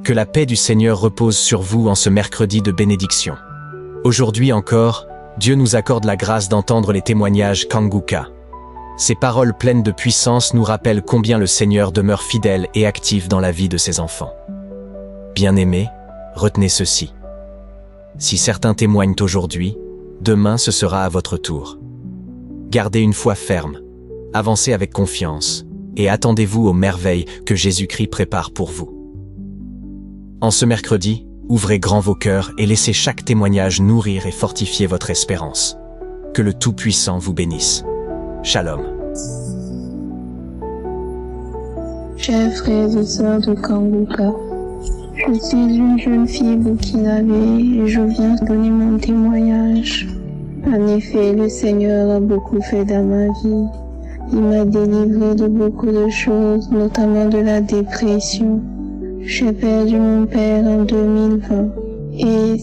Que la paix du Seigneur repose sur vous en ce mercredi de bénédiction. Aujourd'hui encore, Dieu nous accorde la grâce d'entendre les témoignages Kanguka. Ces paroles pleines de puissance nous rappellent combien le Seigneur demeure fidèle et actif dans la vie de ses enfants. Bien-aimés, retenez ceci. Si certains témoignent aujourd'hui, demain ce sera à votre tour. Gardez une foi ferme, avancez avec confiance et attendez-vous aux merveilles que Jésus-Christ prépare pour vous. En ce mercredi, ouvrez grand vos cœurs et laissez chaque témoignage nourrir et fortifier votre espérance. Que le Tout-Puissant vous bénisse. Shalom. Chers frères et sœurs de Kanguka, je suis une jeune fille burkinabé et je viens donner mon témoignage. En effet, le Seigneur a beaucoup fait dans ma vie. Il m'a délivré de beaucoup de choses, notamment de la dépression. J'ai perdu mon père en 2020 et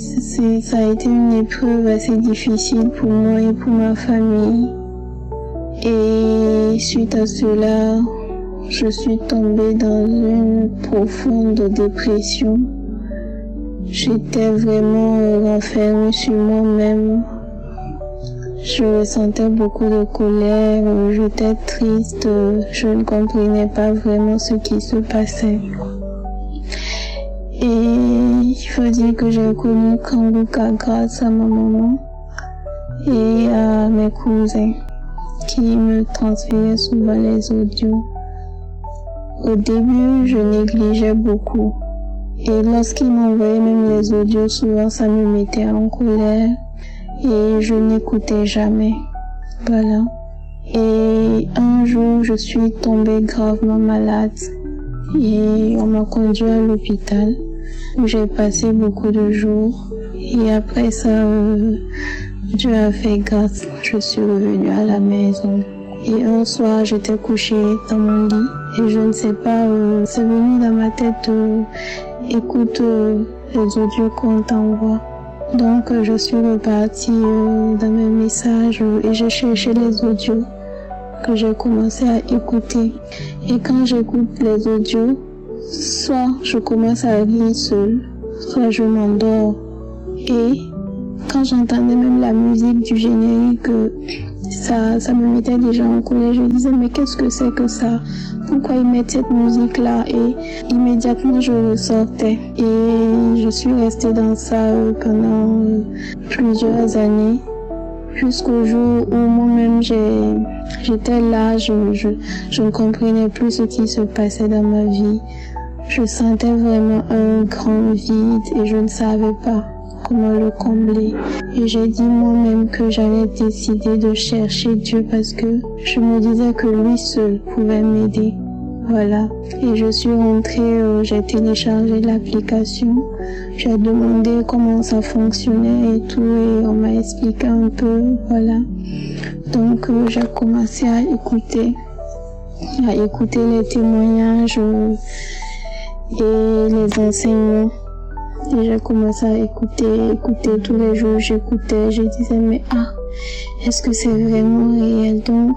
ça a été une épreuve assez difficile pour moi et pour ma famille. Et suite à cela, je suis tombée dans une profonde dépression. J'étais vraiment renfermée sur moi-même. Je ressentais beaucoup de colère, j'étais triste, je ne comprenais pas vraiment ce qui se passait. Et il faut dire que j'ai connu Kanguka grâce à ma maman et à mes cousins qui me transféraient souvent les audios. Au début, je négligeais beaucoup. Et lorsqu'ils m'envoyaient même les audios, souvent ça me mettait en colère et je n'écoutais jamais. Voilà. Et un jour, je suis tombée gravement malade et on m'a conduit à l'hôpital où j'ai passé beaucoup de jours. Et après ça, Dieu a fait grâce. Je suis revenue à la maison. Et un soir, j'étais couchée dans mon lit et je ne sais pas, c'est venu dans ma tête, écoute les audios qu'on t'envoie. Donc, je suis repartie dans mes messages et j'ai cherché les audios que j'ai commencé à écouter. Et quand j'écoute les audios, soit je commence à rire seule, soit je m'endors. Et quand j'entendais même la musique du générique, ça me mettait déjà en colère. Je disais, mais qu'est-ce que c'est que ça? Pourquoi ils mettent cette musique-là? Et immédiatement, je ressortais. Et je suis restée dans ça pendant plusieurs années. Jusqu'au jour où moi-même j'étais là, je ne comprenais plus ce qui se passait dans ma vie. Je sentais vraiment un grand vide et je ne savais pas comment le combler. Et j'ai dit moi-même que j'allais décider de chercher Dieu parce que je me disais que lui seul pouvait m'aider. Voilà. Et je suis rentrée, j'ai téléchargé l'application, j'ai demandé comment ça fonctionnait et tout et on m'a expliqué un peu, voilà. Donc j'ai commencé à écouter les témoignages et les enseignements. Et j'ai commencé à écouter tous les jours, j'écoutais, je disais mais est-ce que c'est vraiment réel? Donc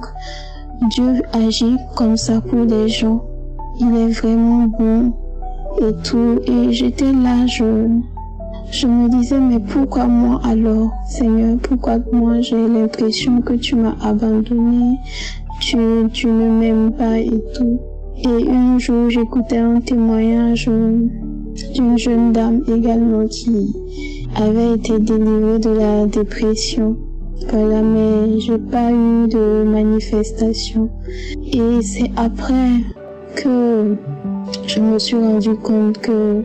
Dieu agit comme ça pour les gens, il est vraiment bon et tout. Et j'étais là, je me disais mais pourquoi moi alors, Seigneur, pourquoi moi j'ai l'impression que tu m'as abandonné, tu ne m'aimes pas et tout. Et un jour j'écoutais un témoignage d'une jeune dame également qui avait été délivrée de la dépression. Voilà, mais j'ai pas eu de manifestation. Et c'est après que je me suis rendu compte que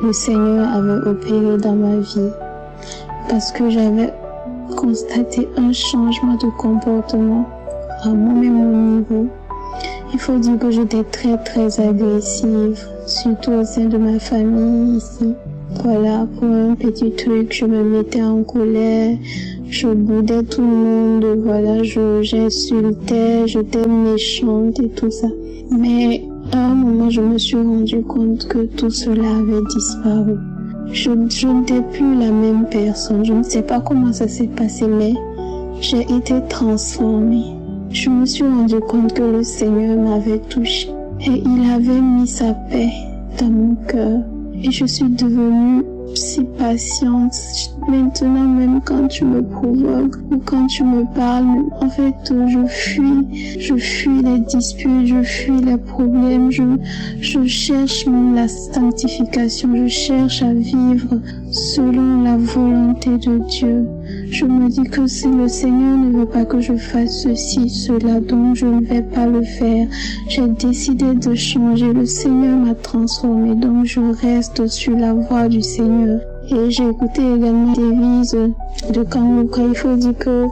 le Seigneur avait opéré dans ma vie. Parce que j'avais constaté un changement de comportement à moi-même au niveau. Il faut dire que j'étais très très agressive, surtout au sein de ma famille ici. Voilà, pour un petit truc, je me mettais en colère, je boudais tout le monde, voilà, j'insultais, j'étais méchante et tout ça. Mais à un moment, je me suis rendu compte que tout cela avait disparu. Je n'étais plus la même personne, je ne sais pas comment ça s'est passé, mais j'ai été transformée. Je me suis rendu compte que le Seigneur m'avait touchée et il avait mis sa paix dans mon cœur. Et je suis devenue si patiente. Maintenant, même quand tu me provoques ou quand tu me parles, en fait, je fuis les disputes, je fuis les problèmes, je cherche la sanctification, je cherche à vivre selon la volonté de Dieu. Je me dis que si le Seigneur ne veut pas que je fasse ceci, cela, donc je ne vais pas le faire. J'ai décidé de changer. Le Seigneur m'a transformée, donc je reste sur la voie du Seigneur. Et j'ai écouté également des devises de Kanguka. Il faut dire que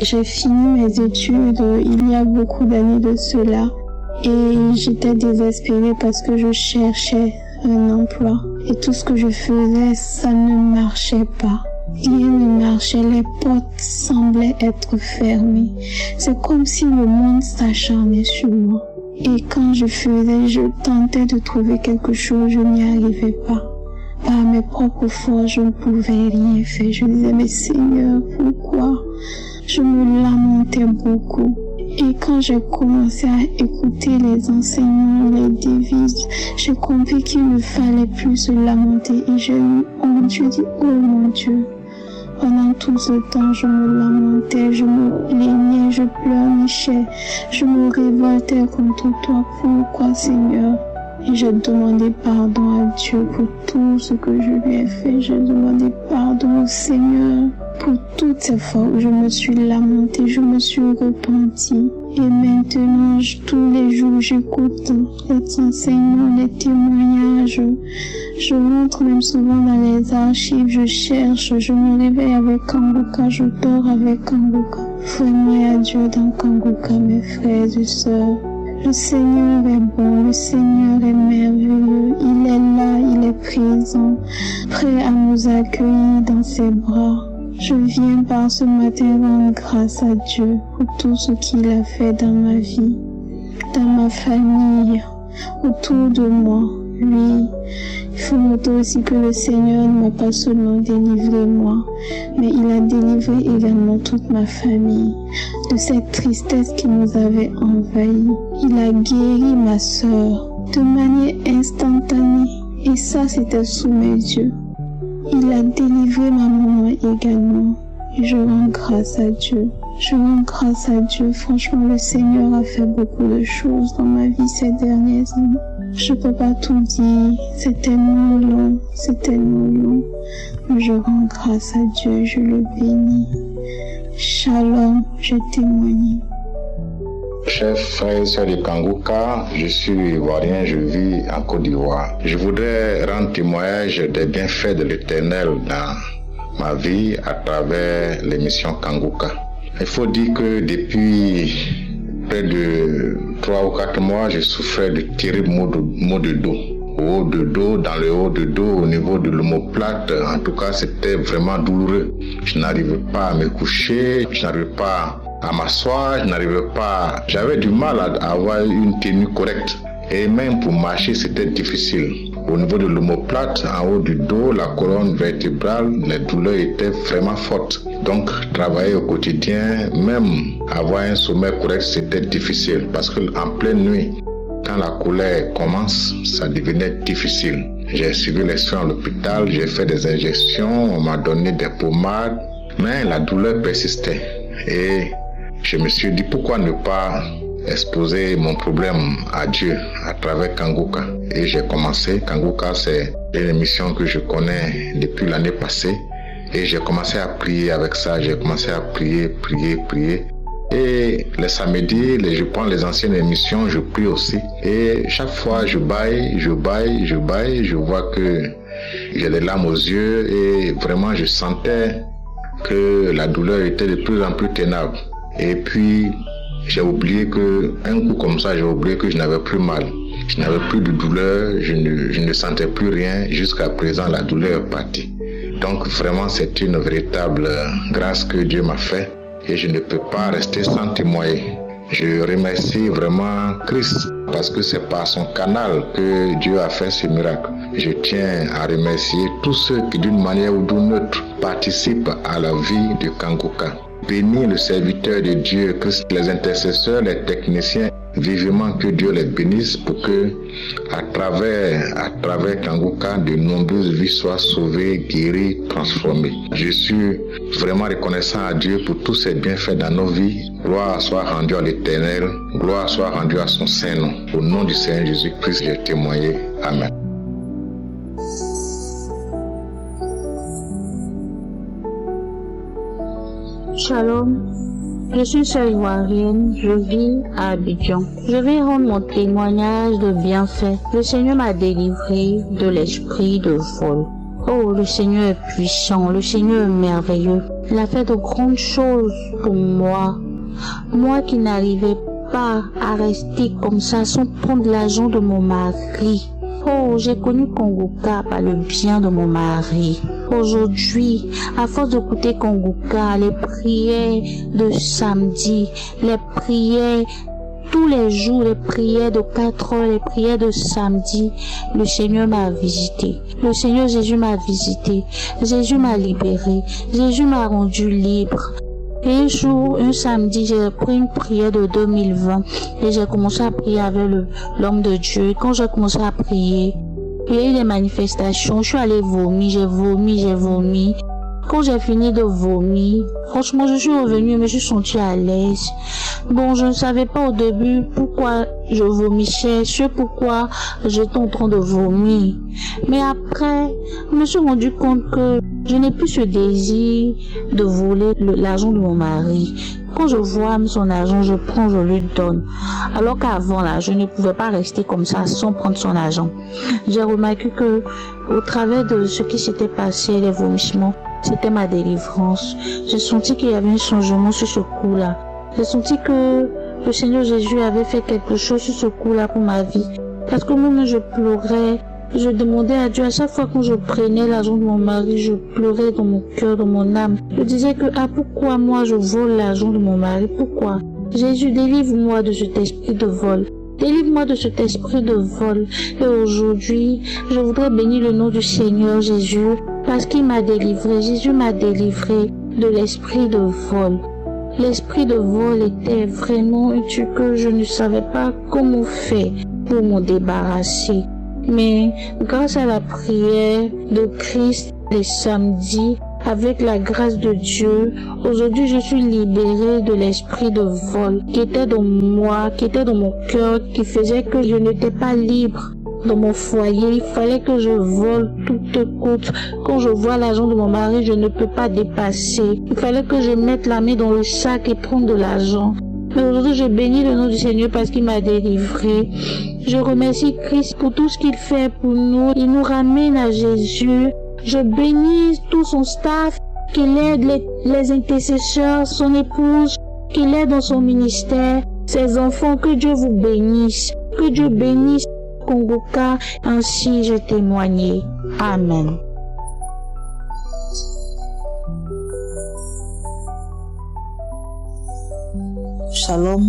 j'ai fini mes études il y a beaucoup d'années de cela. Et j'étais désespérée parce que je cherchais un emploi. Et tout ce que je faisais, ça ne marchait pas. Rien ne marchait, les portes semblaient être fermées. C'est comme si le monde s'acharnait sur moi. Et quand je tentais de trouver quelque chose, je n'y arrivais pas. Par mes propres forces, je ne pouvais rien faire. Je disais, mais Seigneur, pourquoi? Je me lamentais beaucoup. Et quand j'ai commencé à écouter les enseignements, les devises, j'ai compris qu'il ne fallait plus se lamenter. Et j'ai eu honte. Je dis, oh mon Dieu. Pendant tout ce temps, je me lamentais, je me plaignais, je pleurnichais, je me révoltais contre toi. Pourquoi, Seigneur? Et j'ai demandé pardon à Dieu pour tout ce que je lui ai fait. J'ai demandé pardon au Seigneur pour toutes ces fois où je me suis lamentée, je me suis repentie. Et maintenant, tous les jours, j'écoute les enseignements, les témoignages. Je rentre même souvent dans les archives, je cherche, je me réveille avec Kanguka, je dors avec Kanguka. Vraiment, il y a Dieu dans Kanguka, mes frères et sœurs. Le Seigneur est bon, le Seigneur est merveilleux. Il est là, il est présent, prêt à nous accueillir dans ses bras. Je viens par ce matin rendre grâce à Dieu pour tout ce qu'il a fait dans ma vie, dans ma famille, autour de moi. Oui, il faut noter aussi que le Seigneur ne m'a pas seulement délivré moi, mais il a délivré également toute ma famille de cette tristesse qui nous avait envahis. Il a guéri ma sœur de manière instantanée et ça c'était sous mes yeux. Il a délivré ma maman également et je rends grâce à Dieu. Je rends grâce à Dieu. Franchement, le Seigneur a fait beaucoup de choses dans ma vie ces dernières années. Je peux pas tout dire. C'est tellement long. Mais je rends grâce à Dieu. Je le bénis. Shalom, je témoigne. Chers frères et sœurs de Kanguka, je suis ivoirien, je vis en Côte d'Ivoire. Je voudrais rendre témoignage des bienfaits de l'Éternel dans ma vie à travers l'émission Kanguka. Il faut dire que depuis près de 3 ou 4 mois, je souffrais de terribles maux de dos. Au haut de dos, dans le haut de dos, au niveau de l'omoplate, en tout cas, c'était vraiment douloureux. Je n'arrivais pas à me coucher, je n'arrivais pas à m'asseoir, j'avais du mal à avoir une tenue correcte. Et même pour marcher, c'était difficile. Au niveau de l'omoplate, en haut du dos, la colonne vertébrale, les douleurs étaient vraiment fortes. Donc, travailler au quotidien, même avoir un sommeil correct, c'était difficile. Parce qu'en pleine nuit, quand la colère commence, ça devenait difficile. J'ai suivi les soins à l'hôpital, j'ai fait des injections, on m'a donné des pommades, mais la douleur persistait. Et je me suis dit, pourquoi ne pas exposer mon problème à Dieu à travers Kanguka. Et j'ai commencé. Kanguka, c'est une émission que je connais depuis l'année passée. Et j'ai commencé à prier avec ça. J'ai commencé à prier. Et les samedis, je prends les anciennes émissions, je prie aussi. Et chaque fois, je baille. Je vois que j'ai des larmes aux yeux. Et vraiment, je sentais que la douleur était de plus en plus ténèbre. Et puis, j'ai oublié que, un coup comme ça, j'ai oublié que je n'avais plus mal. Je n'avais plus de douleur, je ne sentais plus rien. Jusqu'à présent, la douleur est partie. Donc vraiment, c'est une véritable grâce que Dieu m'a fait. Et je ne peux pas rester sans témoigner. Je remercie vraiment Christ parce que c'est par son canal que Dieu a fait ce miracle. Je tiens à remercier tous ceux qui d'une manière ou d'une autre participent à la vie de Kanguka. bénis le serviteur de Dieu, que les intercesseurs, les techniciens, vivement que Dieu les bénisse pour que, à travers Kanguka, de nombreuses vies soient sauvées, guéries, transformées. Je suis vraiment reconnaissant à Dieu pour tous ses bienfaits dans nos vies. Gloire soit rendue à l'Éternel, gloire soit rendue à son Saint-Nom. Au nom du Seigneur Jésus-Christ, j'ai témoigné. Amen. Shalom, je suis sœur ivoirienne, je vis à Abidjan. Je vais rendre mon témoignage de bienfait. Le Seigneur m'a délivré de l'esprit de vol. Oh, le Seigneur est puissant, le Seigneur est merveilleux. Il a fait de grandes choses pour moi. Moi qui n'arrivais pas à rester comme ça sans prendre l'argent de mon mari. Oh, j'ai connu Kanguka par le bien de mon mari. Aujourd'hui, à force d'écouter Kanguka, les prières de samedi, les prières tous les jours, les prières de 4 heures, les prières de samedi, le Seigneur m'a visité. Le Seigneur Jésus m'a visité. Jésus m'a libéré. Jésus m'a rendu libre. Et un jour, un samedi, j'ai pris une prière de 2020 et j'ai commencé à prier avec l'homme de Dieu. Et quand j'ai commencé à prier, il y a eu des manifestations. Je suis allée vomir, j'ai vomi. Quand j'ai fini de vomir, franchement, je suis revenue et me suis sentie à l'aise. Bon, je ne savais pas au début pourquoi je vomissais, pourquoi j'étais en train de vomir. Mais après, je me suis rendu compte que je n'ai plus ce désir de voler l'argent de mon mari. Quand je vois son argent, je prends, je lui donne. Alors qu'avant, là, je ne pouvais pas rester comme ça sans prendre son argent. J'ai remarqué que, au travers de ce qui s'était passé, les vomissements, c'était ma délivrance. J'ai senti qu'il y avait un changement sur ce coup-là. J'ai senti que le Seigneur Jésus avait fait quelque chose sur ce coup-là pour ma vie. Parce que moi-même, je pleurais. Je demandais à Dieu, à chaque fois que je prenais l'argent de mon mari, je pleurais dans mon cœur, dans mon âme. Je disais que, pourquoi moi je vole l'argent de mon mari? Pourquoi? Jésus, délivre-moi de cet esprit de vol. Délivre-moi de cet esprit de vol. Et aujourd'hui, je voudrais bénir le nom du Seigneur Jésus parce qu'il m'a délivré. Jésus m'a délivré de l'esprit de vol. L'esprit de vol était vraiment un truc que je ne savais pas comment faire pour m'en débarrasser. Mais grâce à la prière de Christ les samedis, avec la grâce de Dieu, aujourd'hui je suis libérée de l'esprit de vol qui était dans moi, qui était dans mon cœur, qui faisait que je n'étais pas libre dans mon foyer. Il fallait que je vole toute coûte. Quand je vois l'argent de mon mari, je ne peux pas dépasser. Il fallait que je mette la main dans le sac et prendre de l'argent. Mais aujourd'hui, je bénis le nom du Seigneur parce qu'il m'a délivré. Je remercie Christ pour tout ce qu'il fait pour nous. Il nous ramène à Jésus. Je bénis tout son staff, qu'il aide les intercesseurs, son épouse, qu'il aide dans son ministère, ses enfants. Que Dieu vous bénisse. Que Dieu bénisse Kanguka. Ainsi, je témoigne. Amen. Shalom.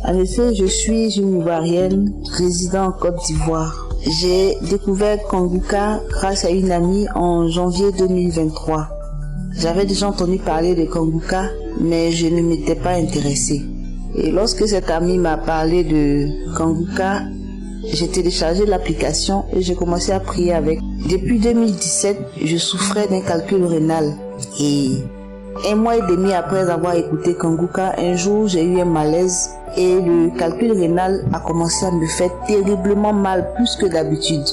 En effet, je suis une Ivoirienne résidant en Côte d'Ivoire. J'ai découvert Kanguka grâce à une amie en janvier 2023. J'avais déjà entendu parler de Kanguka, mais je ne m'étais pas intéressée. Et lorsque cette amie m'a parlé de Kanguka, j'ai téléchargé l'application et j'ai commencé à prier avec. Depuis 2017, je souffrais d'un calcul rénal. Et 1 mois et demi après avoir écouté Kanguka, un jour j'ai eu un malaise et le calcul rénal a commencé à me faire terriblement mal, plus que d'habitude.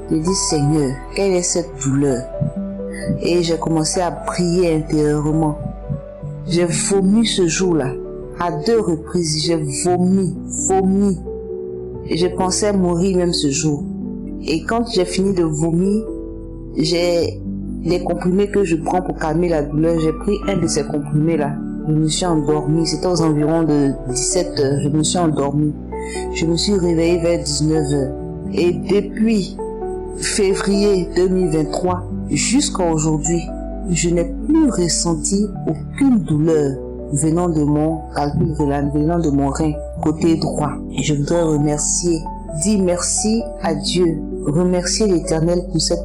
J'ai dit, Seigneur, quelle est cette douleur? Et j'ai commencé à prier intérieurement. J'ai vomi ce jour-là. À 2 reprises, j'ai vomi. Et je pensais mourir même ce jour. Et quand j'ai fini de vomir, j'ai les comprimés que je prends pour calmer la douleur. J'ai pris un de ces comprimés-là. Je me suis endormie. C'était aux environs de 17 heures. Je me suis endormie. Je me suis réveillée vers 19 heures. Et depuis février 2023 jusqu'à aujourd'hui, je n'ai plus ressenti aucune douleur venant de mon calcul rénal, venant de mon rein côté droit. Et je voudrais dire merci à Dieu, remercier l'Éternel pour cette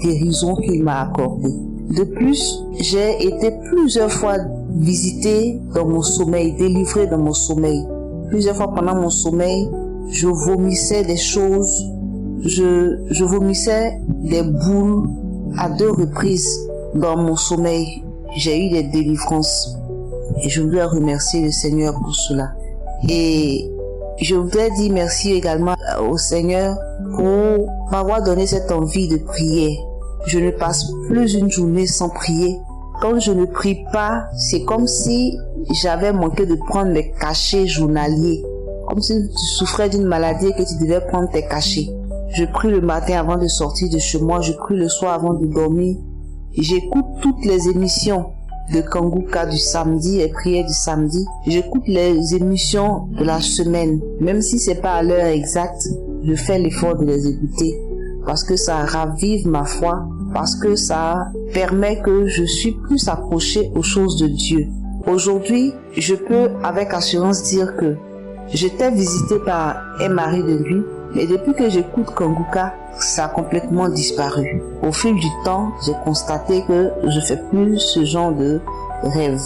guérison qu'il m'a accordée. De plus, j'ai été plusieurs fois visité dans mon sommeil, délivré dans mon sommeil. Plusieurs fois pendant mon sommeil, je vomissais des choses, je vomissais des boules à 2 reprises dans mon sommeil. J'ai eu des délivrances et je voudrais remercier le Seigneur pour cela. Et je voudrais dire merci également au Seigneur pour m'avoir donné cette envie de prier. Je ne passe plus une journée sans prier. Quand je ne prie pas, c'est comme si j'avais manqué de prendre mes cachets journaliers. Comme si tu souffrais d'une maladie et que tu devais prendre tes cachets. Je prie le matin avant de sortir de chez moi, je prie le soir avant de dormir. J'écoute toutes les émissions de Kanguka du samedi, les prières du samedi. J'écoute les émissions de la semaine. Même si c'est pas à l'heure exacte, je fais l'effort de les écouter. Parce que ça ravive ma foi, parce que ça permet que je suis plus accroché aux choses de Dieu. Aujourd'hui, je peux avec assurance dire que j'étais visitée par un mari de nuit, mais depuis que j'écoute Kanguka, ça a complètement disparu. Au fil du temps, j'ai constaté que je fais plus ce genre de rêve.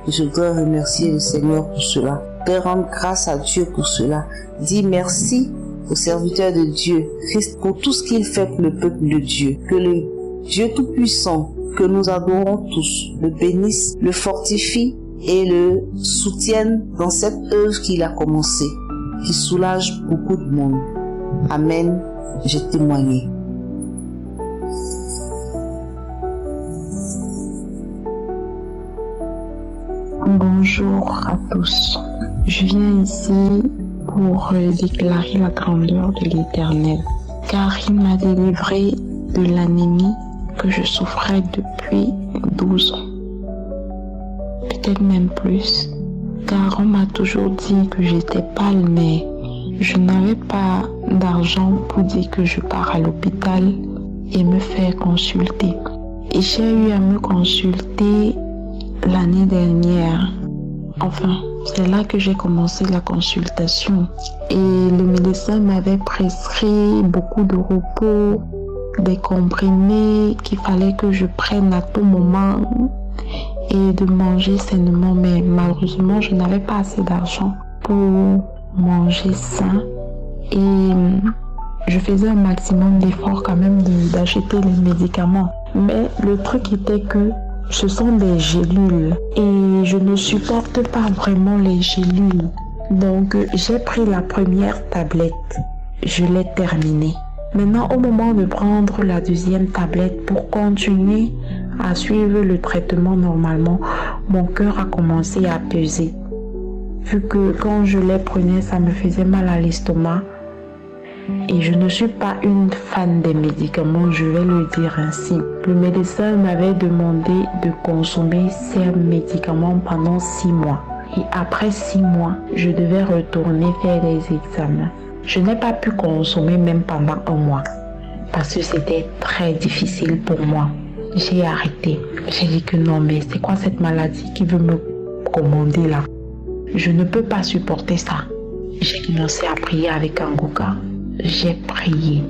Je voudrais remercier le Seigneur pour cela. Je voudrais rendre grâce à Dieu pour cela. Dis merci au serviteur de Dieu, Christ, pour tout ce qu'il fait pour le peuple de Dieu. Que le Dieu Tout-Puissant, que nous adorons tous, le bénisse, le fortifie et le soutienne dans cette œuvre qu'il a commencée, qui soulage beaucoup de monde. Amen. J'ai témoigné. Bonjour à tous. Je viens ici pour déclarer la grandeur de l'Éternel, car il m'a délivré de l'anémie que je souffrais depuis 12 ans, peut-être même plus, car on m'a toujours dit que j'étais pâle, mais je n'avais pas d'argent pour dire que je pars à l'hôpital et me faire consulter. Et j'ai eu à me consulter l'année dernière. Enfin, c'est là que j'ai commencé la consultation. Et le médecin m'avait prescrit beaucoup de repos, des comprimés qu'il fallait que je prenne à tout moment et de manger sainement. Mais malheureusement, je n'avais pas assez d'argent pour manger sain. Et je faisais un maximum d'efforts quand même d'acheter les médicaments. Mais le truc était que ce sont des gélules et je ne supporte pas vraiment les gélules. Donc j'ai pris la première tablette, je l'ai terminée. Maintenant, au moment de prendre la deuxième tablette pour continuer à suivre le traitement normalement, mon cœur a commencé à peser. Vu que quand je les prenais, ça me faisait mal à l'estomac. Et je ne suis pas une fan des médicaments, je vais le dire ainsi. Le médecin m'avait demandé de consommer ces médicaments pendant 6 mois. Et après 6 mois, je devais retourner faire des examens. Je n'ai pas pu consommer même pendant 1 mois. Parce que c'était très difficile pour moi. J'ai arrêté. J'ai dit que non, mais c'est quoi cette maladie qui veut me commander là? Je ne peux pas supporter ça. J'ai commencé à prier avec Kanguka. J'ai prié.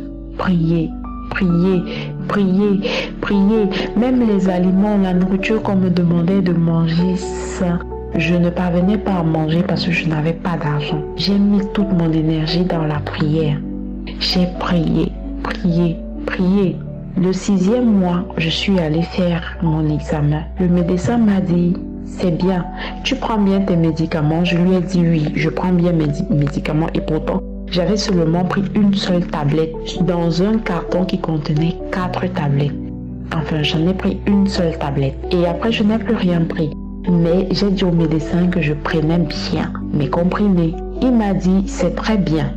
Même les aliments, la nourriture qu'on me demandait de manger, ça, je ne parvenais pas à manger parce que je n'avais pas d'argent. J'ai mis toute mon énergie dans la prière. J'ai prié. Le 6e mois, je suis allée faire mon examen. Le médecin m'a dit, c'est bien, tu prends bien tes médicaments. Je lui ai dit oui, je prends bien mes médicaments et pourtant, j'avais seulement pris une seule tablette dans un carton qui contenait 4 tablettes. Enfin, j'en ai pris une seule tablette. Et après, je n'ai plus rien pris. Mais j'ai dit au médecin que je prenais bien mes comprimés. Il m'a dit, c'est très bien.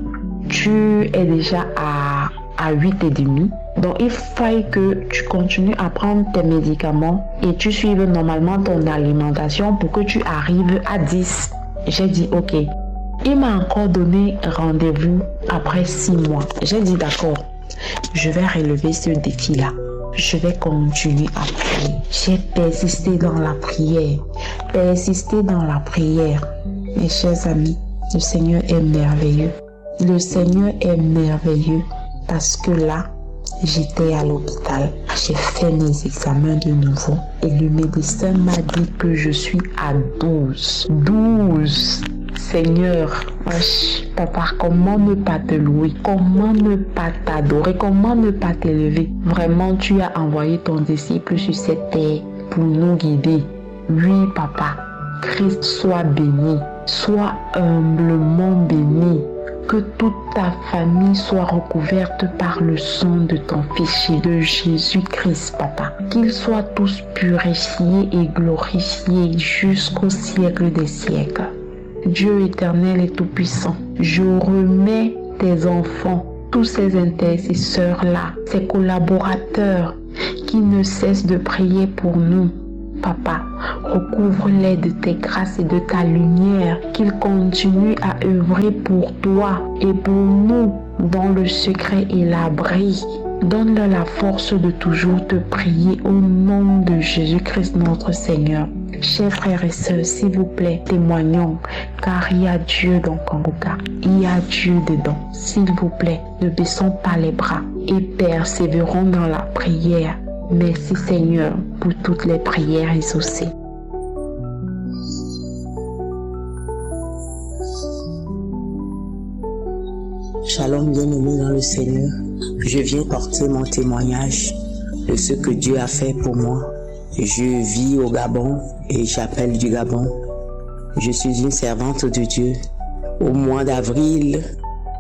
Tu es déjà à 8,5. Donc, il faut que tu continues à prendre tes médicaments et tu suives normalement ton alimentation pour que tu arrives à 10. J'ai dit, ok. Il m'a encore donné rendez-vous après 6 mois. J'ai dit d'accord, je vais relever ce défi-là. Je vais continuer à prier. J'ai persisté dans la prière. Mes chers amis, le Seigneur est merveilleux. Le Seigneur est merveilleux parce que là, j'étais à l'hôpital. J'ai fait mes examens de nouveau et le médecin m'a dit que je suis à 12. 12! Seigneur, papa, comment ne pas te louer? Comment ne pas t'adorer? Comment ne pas t'élever? Vraiment, tu as envoyé ton disciple sur cette terre pour nous guider. Oui, papa, Christ soit béni, soit humblement béni. Que toute ta famille soit recouverte par le sang de ton Fils de Jésus-Christ, papa. Qu'ils soient tous purifiés et glorifiés jusqu'au siècle des siècles. Dieu éternel et tout-puissant, je remets tes enfants, tous ces intercesseurs-là, ces collaborateurs qui ne cessent de prier pour nous. Papa, recouvre-les de tes grâces et de ta lumière, qu'ils continuent à œuvrer pour toi et pour nous dans le secret et l'abri. Donne-leur la force de toujours te prier au nom de Jésus-Christ notre Seigneur. Chers frères et sœurs, s'il vous plaît, témoignons, car il y a Dieu dans Kanguka. Il y a Dieu dedans. S'il vous plaît, ne baissons pas les bras et persévérons dans la prière. Merci Seigneur pour toutes les prières exaucées. Shalom bien-aimé dans le Seigneur, je viens porter mon témoignage de ce que Dieu a fait pour moi. Je vis au Gabon et j'appelle du Gabon. Je suis une servante de Dieu. Au mois d'avril,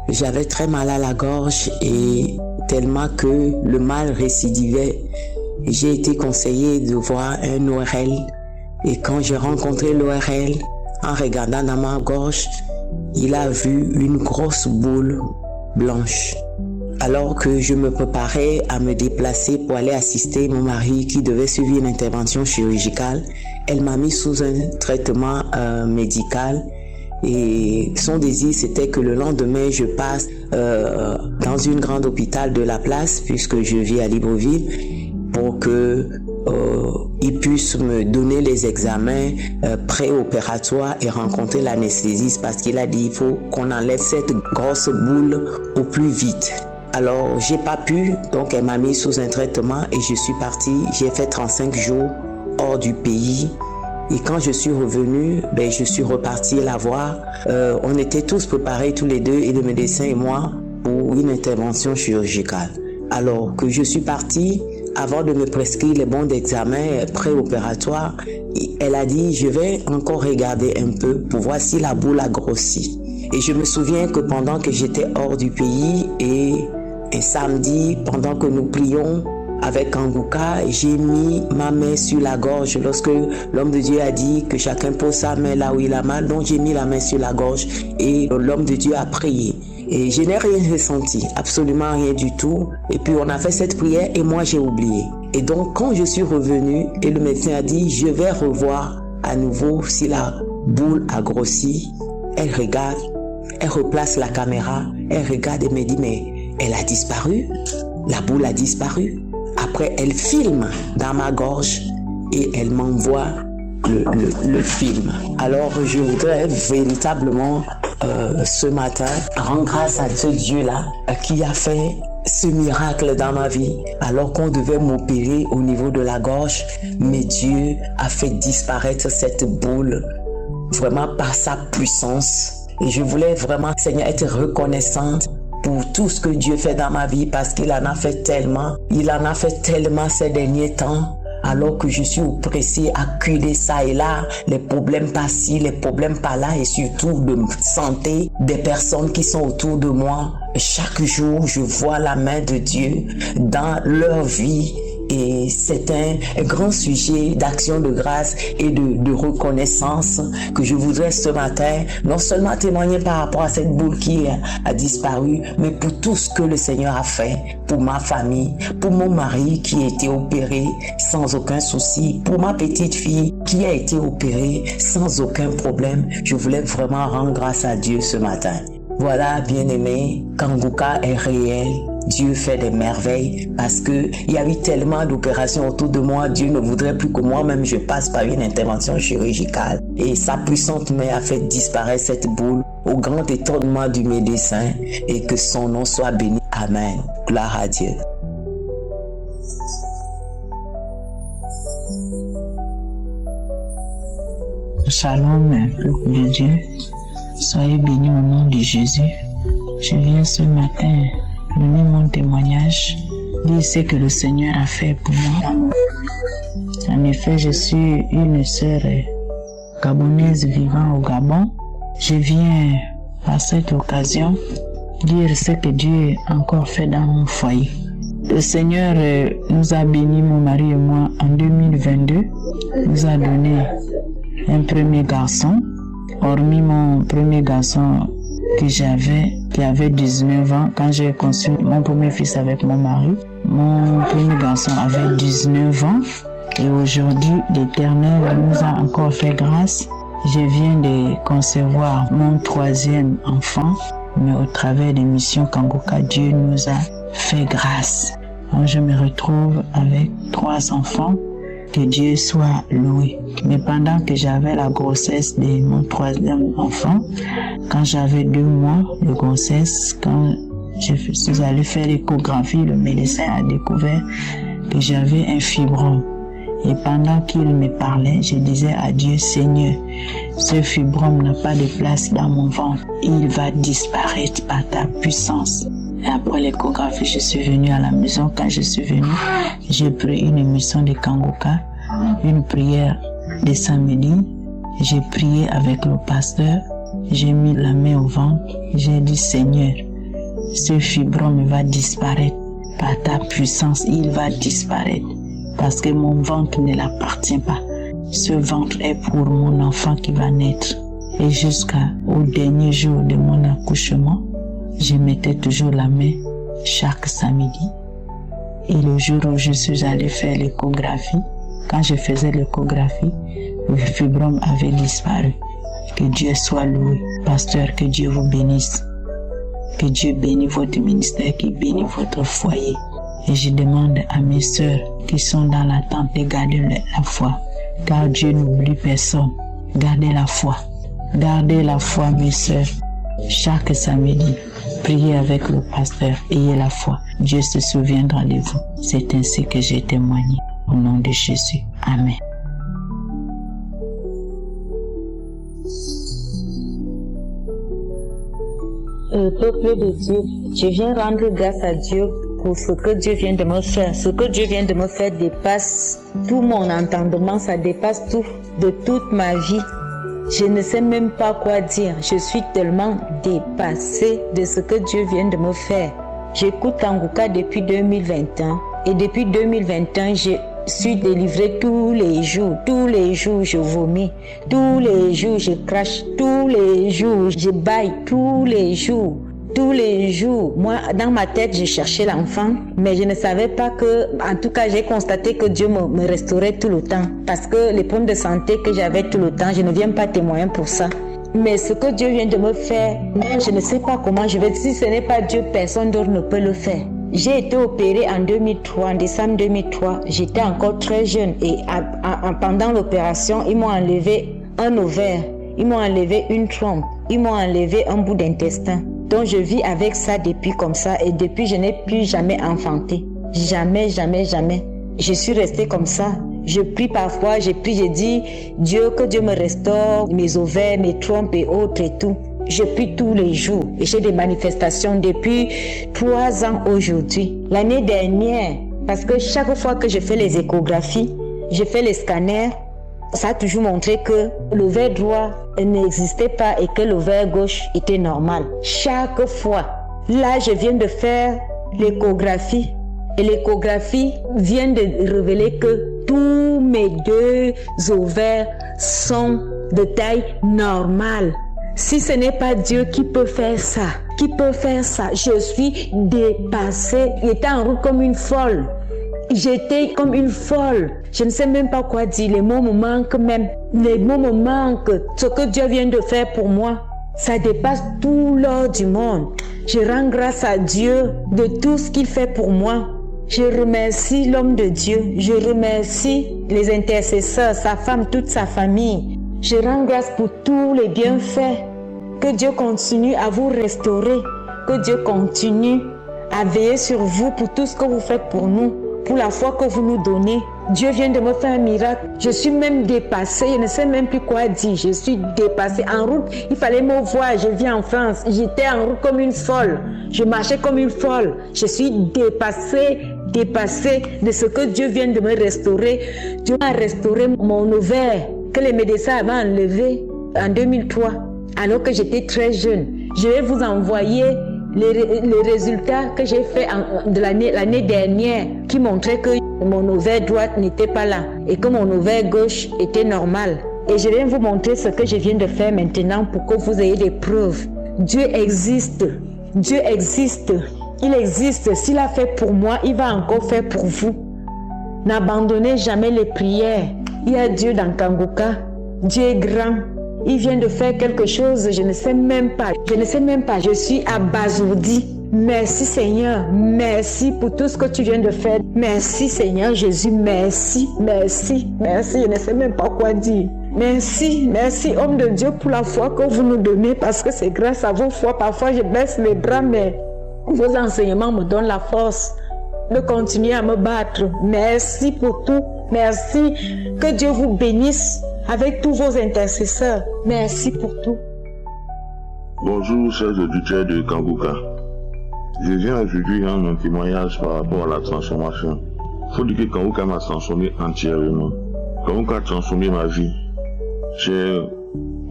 j'avais très mal à la gorge et tellement que le mal récidivait, j'ai été conseillé de voir un ORL. Et quand j'ai rencontré l'ORL, en regardant dans ma gorge, il a vu une grosse boule blanche. Alors que je me préparais à me déplacer pour aller assister mon mari qui devait suivre une intervention chirurgicale, elle m'a mis sous un traitement médical et son désir c'était que le lendemain je passe dans une grande hôpital de la place puisque je vis à Libreville pour que il puisse me donner les examens préopératoires et rencontrer l'anesthésiste parce qu'il a dit il faut qu'on enlève cette grosse boule au plus vite. Alors j'ai pas pu, donc elle m'a mis sous un traitement et je suis parti. J'ai fait 35 jours hors du pays et quand je suis revenu, je suis reparti la voir. On était tous préparés tous les deux et le médecin et moi pour une intervention chirurgicale. Alors que je suis parti, avant de me prescrire les bons d'examen préopératoires, elle a dit je vais encore regarder un peu pour voir si la boule a grossi. Et je me souviens que pendant que j'étais hors du pays et un samedi, pendant que nous prions avec Kanguka, j'ai mis ma main sur la gorge lorsque l'homme de Dieu a dit que chacun pose sa main là où il a mal. Donc j'ai mis la main sur la gorge et l'homme de Dieu a prié. Et je n'ai rien ressenti, absolument rien du tout. Et puis on a fait cette prière et moi j'ai oublié. Et donc quand je suis revenu et le médecin a dit je vais revoir à nouveau si la boule a grossi, elle regarde, elle replace la caméra, elle regarde et me dit mais elle a disparu, la boule a disparu. Après elle filme dans ma gorge et elle m'envoie le film. Alors je voudrais véritablement ce matin rendre grâce à ce Dieu-là qui a fait ce miracle dans ma vie alors qu'on devait m'opérer au niveau de la gorge, mais Dieu a fait disparaître cette boule vraiment par sa puissance. Et je voulais vraiment, Seigneur, être reconnaissante pour tout ce que Dieu fait dans ma vie parce qu'il en a fait tellement. Il en a fait tellement ces derniers temps. Alors que je suis oppressé, acculé ça et là, les problèmes par-ci, les problèmes par-là et surtout de santé des personnes qui sont autour de moi. Chaque jour, je vois la main de Dieu dans leur vie. Et c'est un grand sujet d'action de grâce et de reconnaissance que je voudrais ce matin non seulement témoigner par rapport à cette boule qui a disparu, mais pour tout ce que le Seigneur a fait pour ma famille, pour mon mari qui a été opéré sans aucun souci, pour ma petite fille qui a été opérée sans aucun problème. Je voulais vraiment rendre grâce à Dieu ce matin. Voilà, bien-aimé, Kanguka est réel. Dieu fait des merveilles parce que il y a eu tellement d'opérations autour de moi. Dieu ne voudrait plus que moi-même je passe par une intervention chirurgicale. Et sa puissante main a fait disparaître cette boule au grand étonnement du médecin et que son nom soit béni. Amen. Gloire à Dieu. Shalom, peuple de Dieu. Soyez bénis au nom de Jésus. Je viens ce matin donner mon témoignage, dire ce que le Seigneur a fait pour moi. En effet, je suis une sœur gabonaise vivant au Gabon. Je viens à cette occasion dire ce que Dieu a encore fait dans mon foyer. Le Seigneur nous a bénis, mon mari et moi, en 2022. Il nous a donné un premier garçon. Hormis mon premier garçon que j'avais, qui avait 19 ans, quand j'ai conçu mon premier fils avec mon mari, mon premier garçon avait 19 ans. Et aujourd'hui, l'Éternel nous a encore fait grâce. Je viens de concevoir mon troisième enfant, mais au travers des missions Kanguka, Dieu nous a fait grâce. Donc, je me retrouve avec 3 enfants. Que Dieu soit loué. Mais pendant que j'avais la grossesse de mon troisième enfant, quand j'avais 2 mois de grossesse, quand je suis allée faire l'échographie, le médecin a découvert que j'avais un fibrome. Et pendant qu'il me parlait, je disais à Dieu, Seigneur, ce fibrome n'a pas de place dans mon ventre. Il va disparaître par ta puissance. Et après l'échographie, je suis venue à la maison. Quand je suis venue, j'ai pris une émission de Kanguka, une prière de samedi. J'ai prié avec le pasteur. J'ai mis la main au ventre. J'ai dit, Seigneur, ce fibrome va disparaître par ta puissance. Il va disparaître parce que mon ventre ne l'appartient pas. Ce ventre est pour mon enfant qui va naître. Et jusqu'au dernier jour de mon accouchement, je mettais toujours la main chaque samedi. Et le jour où je suis allée faire l'échographie, quand je faisais l'échographie, le fibrome avait disparu. Que Dieu soit loué. Pasteur, que Dieu vous bénisse. Que Dieu bénisse votre ministère, qu'il bénisse votre foyer. Et je demande à mes sœurs qui sont dans l'attente de garder la foi. Car Dieu n'oublie personne. Gardez la foi. Gardez la foi, mes sœurs. Chaque samedi, priez avec le pasteur, ayez la foi. Dieu se souviendra de vous. C'est ainsi que j'ai témoigné. Au nom de Jésus. Amen. Peuple de Dieu, je viens rendre grâce à Dieu pour ce que Dieu vient de me faire. Ce que Dieu vient de me faire dépasse tout mon entendement, ça dépasse tout de toute ma vie. Je ne sais même pas quoi dire. Je suis tellement dépassée de ce que Dieu vient de me faire. J'écoute Kanguka depuis 2021 et depuis 2021, je suis délivrée tous les jours. Tous les jours, je vomis. Tous les jours, je crache. Tous les jours, je baille. Tous les jours. Tous les jours, moi, dans ma tête, je cherchais l'enfant, mais je ne savais pas que, en tout cas, j'ai constaté que Dieu me restaurait tout le temps. Parce que les problèmes de santé que j'avais tout le temps, je ne viens pas témoigner pour ça. Mais ce que Dieu vient de me faire, je ne sais pas comment je vais dire. Si ce n'est pas Dieu, personne d'autre ne peut le faire. J'ai été opérée en 2003, en décembre 2003. J'étais encore très jeune et pendant l'opération, ils m'ont enlevé un ovaire, ils m'ont enlevé une trompe, ils m'ont enlevé un bout d'intestin. Donc je vis avec ça depuis comme ça et depuis je n'ai plus jamais enfanté. Jamais, jamais, jamais. Je suis restée comme ça. Je prie parfois, je dis Dieu, que Dieu me restaure mes ovaires, mes trompes et autres et tout. Je prie tous les jours et j'ai des manifestations depuis 3 ans aujourd'hui. L'année dernière, parce que chaque fois que je fais les échographies, je fais les scanners, ça a toujours montré que l'ovaire droit n'existait pas et que l'ovaire gauche était normal. Chaque fois. Là, je viens de faire l'échographie et l'échographie vient de révéler que tous mes 2 ovaires sont de taille normale. Si ce n'est pas Dieu qui peut faire ça, je suis dépassée. J'étais en route comme une folle. J'étais comme une folle. Je ne sais même pas quoi dire. Les mots me manquent même. Les mots me manquent. Ce que Dieu vient de faire pour moi, ça dépasse tout l'or du monde. Je rends grâce à Dieu de tout ce qu'il fait pour moi. Je remercie l'homme de Dieu. Je remercie les intercesseurs, sa femme, toute sa famille. Je rends grâce pour tous les bienfaits. Que Dieu continue à vous restaurer. Que Dieu continue à veiller sur vous pour tout ce que vous faites pour nous. Pour la foi que vous nous donnez. Dieu vient de me faire un miracle. Je suis même dépassée. Je ne sais même plus quoi dire. Je suis dépassée. En route, il fallait me voir. Je vis en France. J'étais en route comme une folle. Je marchais comme une folle. Je suis dépassée de ce que Dieu vient de me restaurer. Dieu a restauré mon ovaire que les médecins avaient enlevé en 2003, alors que j'étais très jeune. Je vais vous envoyer les résultats que j'ai fait de l'année dernière qui montraient que mon ovaire droite n'était pas là et que mon ovaire gauche était normal. Et je vais vous montrer ce que je viens de faire maintenant pour que vous ayez des preuves. Dieu existe. Dieu existe. Il existe. S'il a fait pour moi, il va encore faire pour vous. N'abandonnez jamais les prières. Il y a Dieu dans Kanguka. Dieu est grand. Il vient de faire quelque chose, je ne sais même pas. Je suis abasourdie. Merci Seigneur, merci pour tout ce que tu viens de faire. Merci Seigneur Jésus, merci. Je ne sais même pas quoi dire. Merci, homme de Dieu, pour la foi que vous nous donnez, parce que c'est grâce à vos foi. Parfois je baisse les bras, mais vos enseignements me donnent la force de continuer à me battre. Merci pour tout. Merci. Que Dieu vous bénisse avec tous vos intercesseurs. Merci pour tout. Bonjour, chers auditeurs de Kanguka. Je viens aujourd'hui rendre un témoignage par rapport à la transformation. Il faut dire que Kanguka m'a transformé entièrement. Kanguka a transformé ma vie. J'ai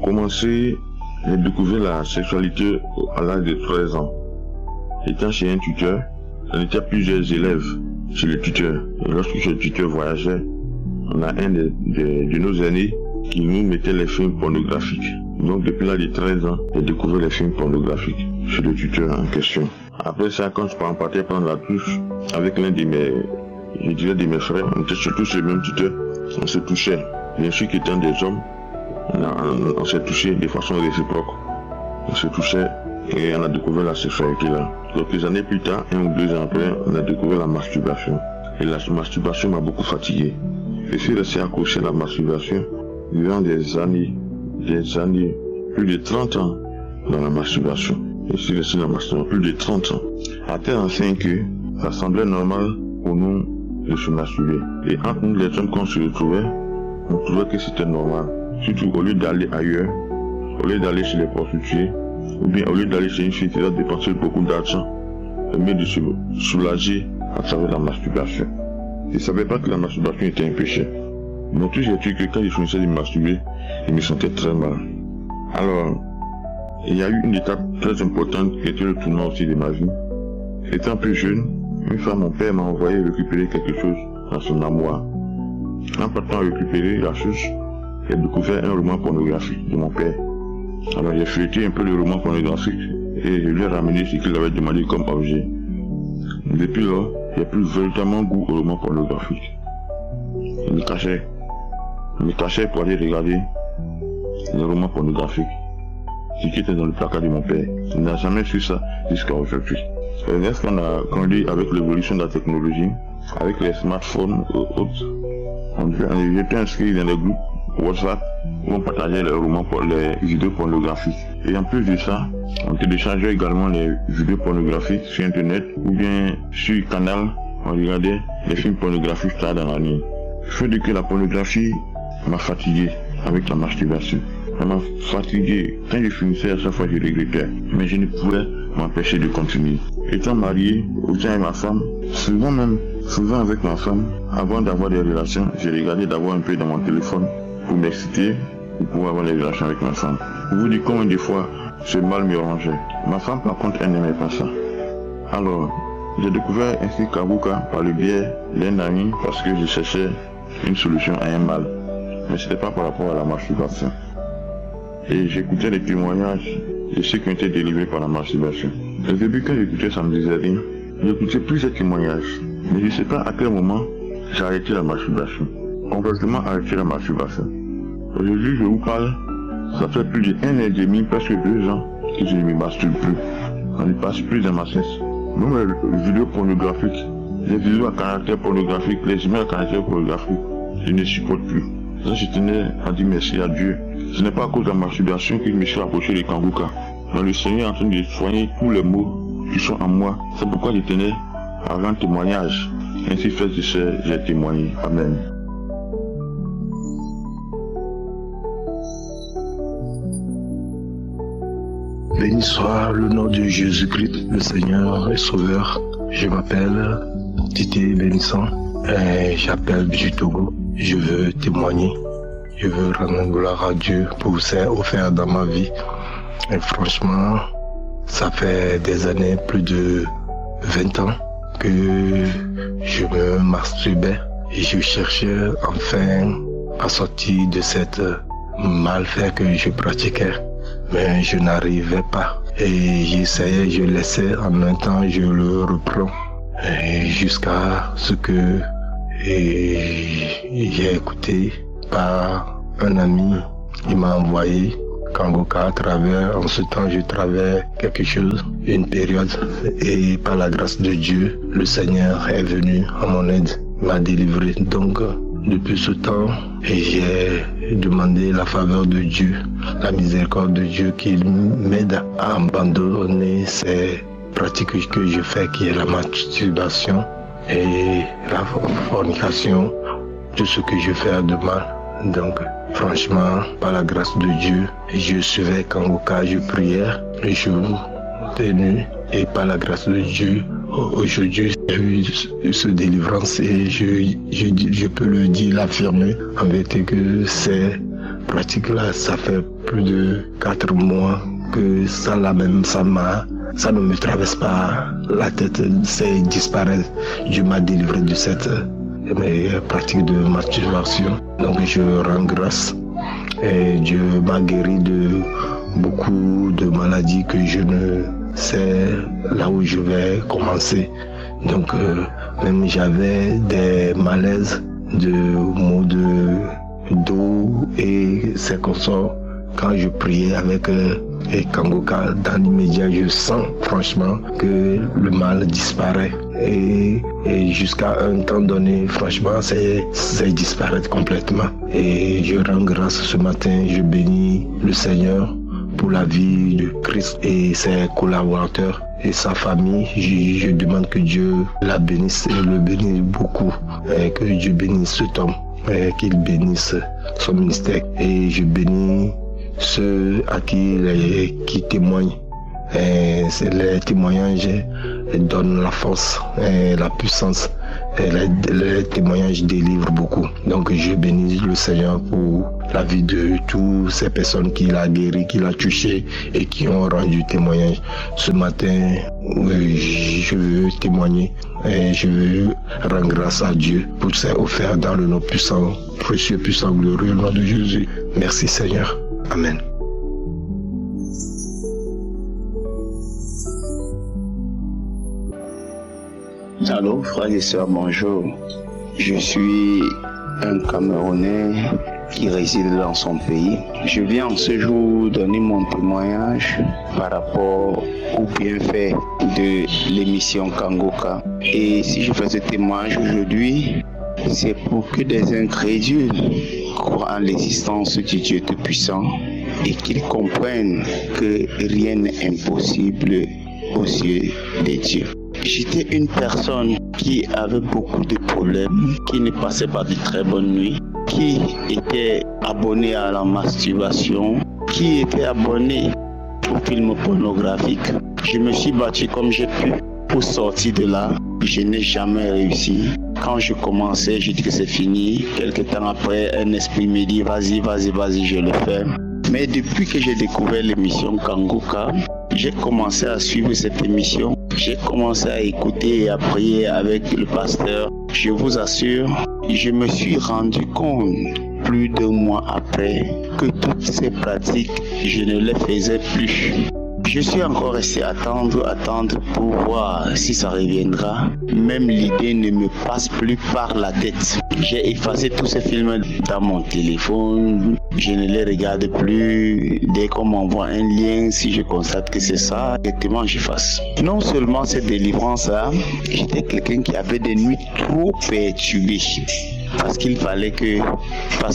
commencé à découvrir la sexualité à l'âge de 13 ans. Étant chez un tuteur, on était plusieurs élèves chez le tuteur. Et lorsque le tuteur voyageait, on a un de nos aînés qui nous mettait les films pornographiques. Donc depuis l'âge de 13 ans, j'ai découvert les films pornographiques chez le tuteur en question. Après ça, quand je partais prendre la douche avec l'un de mes frères, on était surtout chez le même tuteur, on se touchait. Bien sûr qu'étant des hommes, on s'est touché de façon réciproque. On se touchait et on a découvert la sexualité là. Quelques années plus tard, 1 ou 2 ans après, on a découvert la masturbation. Et la masturbation m'a beaucoup fatigué. Je suis resté accroché à la masturbation durant des années, plus de 30 ans dans la masturbation. Je suis resté dans la masturbation plus de 30 ans. À tel enseigne que ça semblait normal pour nous de se masturber. Et entre nous les hommes qu'on se retrouvait, on trouvait que c'était normal. Surtout au lieu d'aller ailleurs, au lieu d'aller chez les prostituées, ou bien au lieu d'aller chez une fille qui doit dépenser beaucoup d'argent, mais de se soulager à travers la masturbation. Je ne savais pas que la masturbation était un péché. Mais tout j'ai dit que quand je finissais de me masturber, je me sentais très mal. Alors, il y a eu une étape très importante qui était le tournant aussi de ma vie. Étant plus jeune, une fois mon père m'a envoyé récupérer quelque chose dans son armoire. En partant récupérer la chose, j'ai découvert un roman pornographique de mon père. Alors j'ai feuilleté un peu le roman pornographique et je lui ai ramené ce qu'il avait demandé comme objet. Depuis là, j'ai plus véritablement goût au roman pornographique. Je me cachais pour aller regarder les romans pornographiques, ce qui était dans le placard de mon père. Je n'ai jamais su ça jusqu'à aujourd'hui. Lorsqu'on a grandi avec l'évolution de la technologie, avec les smartphones et autres, j'étais inscrit dans des groupes WhatsApp où on partageait les romans, les vidéos pornographiques. Et en plus de ça, on téléchargeait également les vidéos pornographiques sur Internet ou bien sur le canal, on regardait les films pornographiques tard dans la nuit. Il faut dire que la pornographie m'a fatigué avec la masturbation. Ça m'a fatigué. Quand je finissais, à chaque fois je regrettais. Mais je ne pouvais m'empêcher de continuer. Étant marié, autant avec ma femme, souvent avec ma femme, avant d'avoir des relations, j'ai regardé d'avoir un peu dans mon téléphone pour m'exciter, pour pouvoir avoir des relations avec ma femme. Pour vous dire combien de fois ce mal me rangeait. Ma femme par contre, elle n'aimait pas ça. Alors, j'ai découvert ainsi Kanguka par le biais d'un ami parce que je cherchais une solution à un mal. Mais ce n'était pas par rapport à la masturbation. Et j'écoutais les témoignages de ceux qui ont été délivrés par la masturbation. Au début, quand j'écoutais, ça me disait rien. J'écoutais plusieurs témoignages. Mais je ne sais pas à quel moment j'ai arrêté la masturbation. Complètement arrêté la masturbation. Aujourd'hui, je vous parle, ça fait plus de 1 an et demi, presque 2 ans, que je ne me masturbe plus. On ne passe plus dans ma cesse. Même les vidéos pornographiques, les vidéos à caractère pornographique, les images à caractère pornographique, je ne supporte plus. Ça, je tenais à dire merci à Dieu. Ce n'est pas à cause de la masturbation que je me suis approché de Kanguka. Mais le Seigneur est en train de soigner tous les maux qui sont en moi. C'est pourquoi je tenais à rendre témoignage Ainsi, frères et sœurs, j'ai témoigné. Amen. Béni soit le nom de Jésus-Christ, le Seigneur et Sauveur. Je m'appelle Titi Bénisson et j'appelle du Togo. Je veux témoigner. Je veux rendre gloire à Dieu pour ce qu'il a offert dans ma vie. Et franchement, ça fait des années, plus de 20 ans, que je me masturbais et je cherchais enfin à sortir de cette malfait que je pratiquais. Mais je n'arrivais pas. Et j'essayais, je laissais, en même temps je le reprends. Et jusqu'à ce que j'ai écouté par un ami, il m'a envoyé Kanguka à travers, en ce temps je travaillais quelque chose, une période. Et par la grâce de Dieu, le Seigneur est venu à mon aide, m'a délivré. Donc, depuis ce temps, j'ai demandé la faveur de Dieu, la miséricorde de Dieu qu'il m'aide à abandonner ces pratiques que je fais, qui est la masturbation et la fornication, tout ce que je fais de mal. Donc, franchement, par la grâce de Dieu, je suivais Kanguka, je priais, je tenu, et par la grâce de Dieu, aujourd'hui, j'ai eu ce délivrance et je peux le dire, l'affirmer, en vérité que ces pratiques-là, ça fait plus de 4 mois que ça ne me traverse pas la tête, c'est disparaître. Dieu m'a délivré de cette pratique de masturbation. Donc je rends grâce et Dieu m'a guéri de beaucoup de maladies que je ne sais là où je vais commencer. Donc même j'avais des malaises de maux d'eau et ses consorts. Quand je priais avec Kanguka, dans l'immédiat, je sens franchement que le mal disparaît. Et jusqu'à un temps donné, franchement, c'est disparaître complètement. Et je rends grâce ce matin, je bénis le Seigneur pour la vie de Christ et ses collaborateurs et sa famille. Je demande que Dieu la bénisse et le bénisse beaucoup. Et que Dieu bénisse cet homme, qu'il bénisse son ministère. Et je bénis ceux à qui témoignent. Les témoignages donnent la force et la puissance. Et les témoignages délivrent beaucoup. Donc je bénis le Seigneur pour la vie de toutes ces personnes qu'il a guéries, qu'il a touchées et qui ont rendu témoignage. Ce matin, je veux témoigner et je veux rendre grâce à Dieu pour ce offert dans le nom puissant, précieux, puissant, glorieux, au nom de Jésus. Merci Seigneur. Amen. Allô, frères et sœurs, bonjour. Je suis un Camerounais qui réside dans son pays. Je viens en ce jour donner mon témoignage par rapport au bienfait de l'émission Kanguka. Et si je fais ce témoignage aujourd'hui, c'est pour que des incrédules croient en l'existence du Dieu Tout-Puissant et qu'ils comprennent que rien n'est impossible aux yeux des dieux. J'étais une personne qui avait beaucoup de problèmes, qui ne passait pas de très bonnes nuits, qui était abonné à la masturbation, qui était abonné aux films pornographiques. Je me suis battu comme j'ai pu pour sortir de là. Je n'ai jamais réussi. Quand je commençais, je dis que c'est fini. Quelque temps après, un esprit me dit vas-y, je le fais. Mais depuis que j'ai découvert l'émission Kanguka, j'ai commencé à suivre cette émission. J'ai commencé à écouter et à prier avec le pasteur. Je vous assure, je me suis rendu compte plus d'un mois après que toutes ces pratiques, je ne les faisais plus. Je suis encore resté attendre pour voir si ça reviendra. Même l'idée ne me passe plus par la tête. J'ai effacé tous ces films dans mon téléphone. Je ne les regarde plus. Dès qu'on m'envoie un lien, si je constate que c'est ça, directement j'efface. Non seulement cette délivrance-là, j'étais quelqu'un qui avait des nuits trop perturbées. parce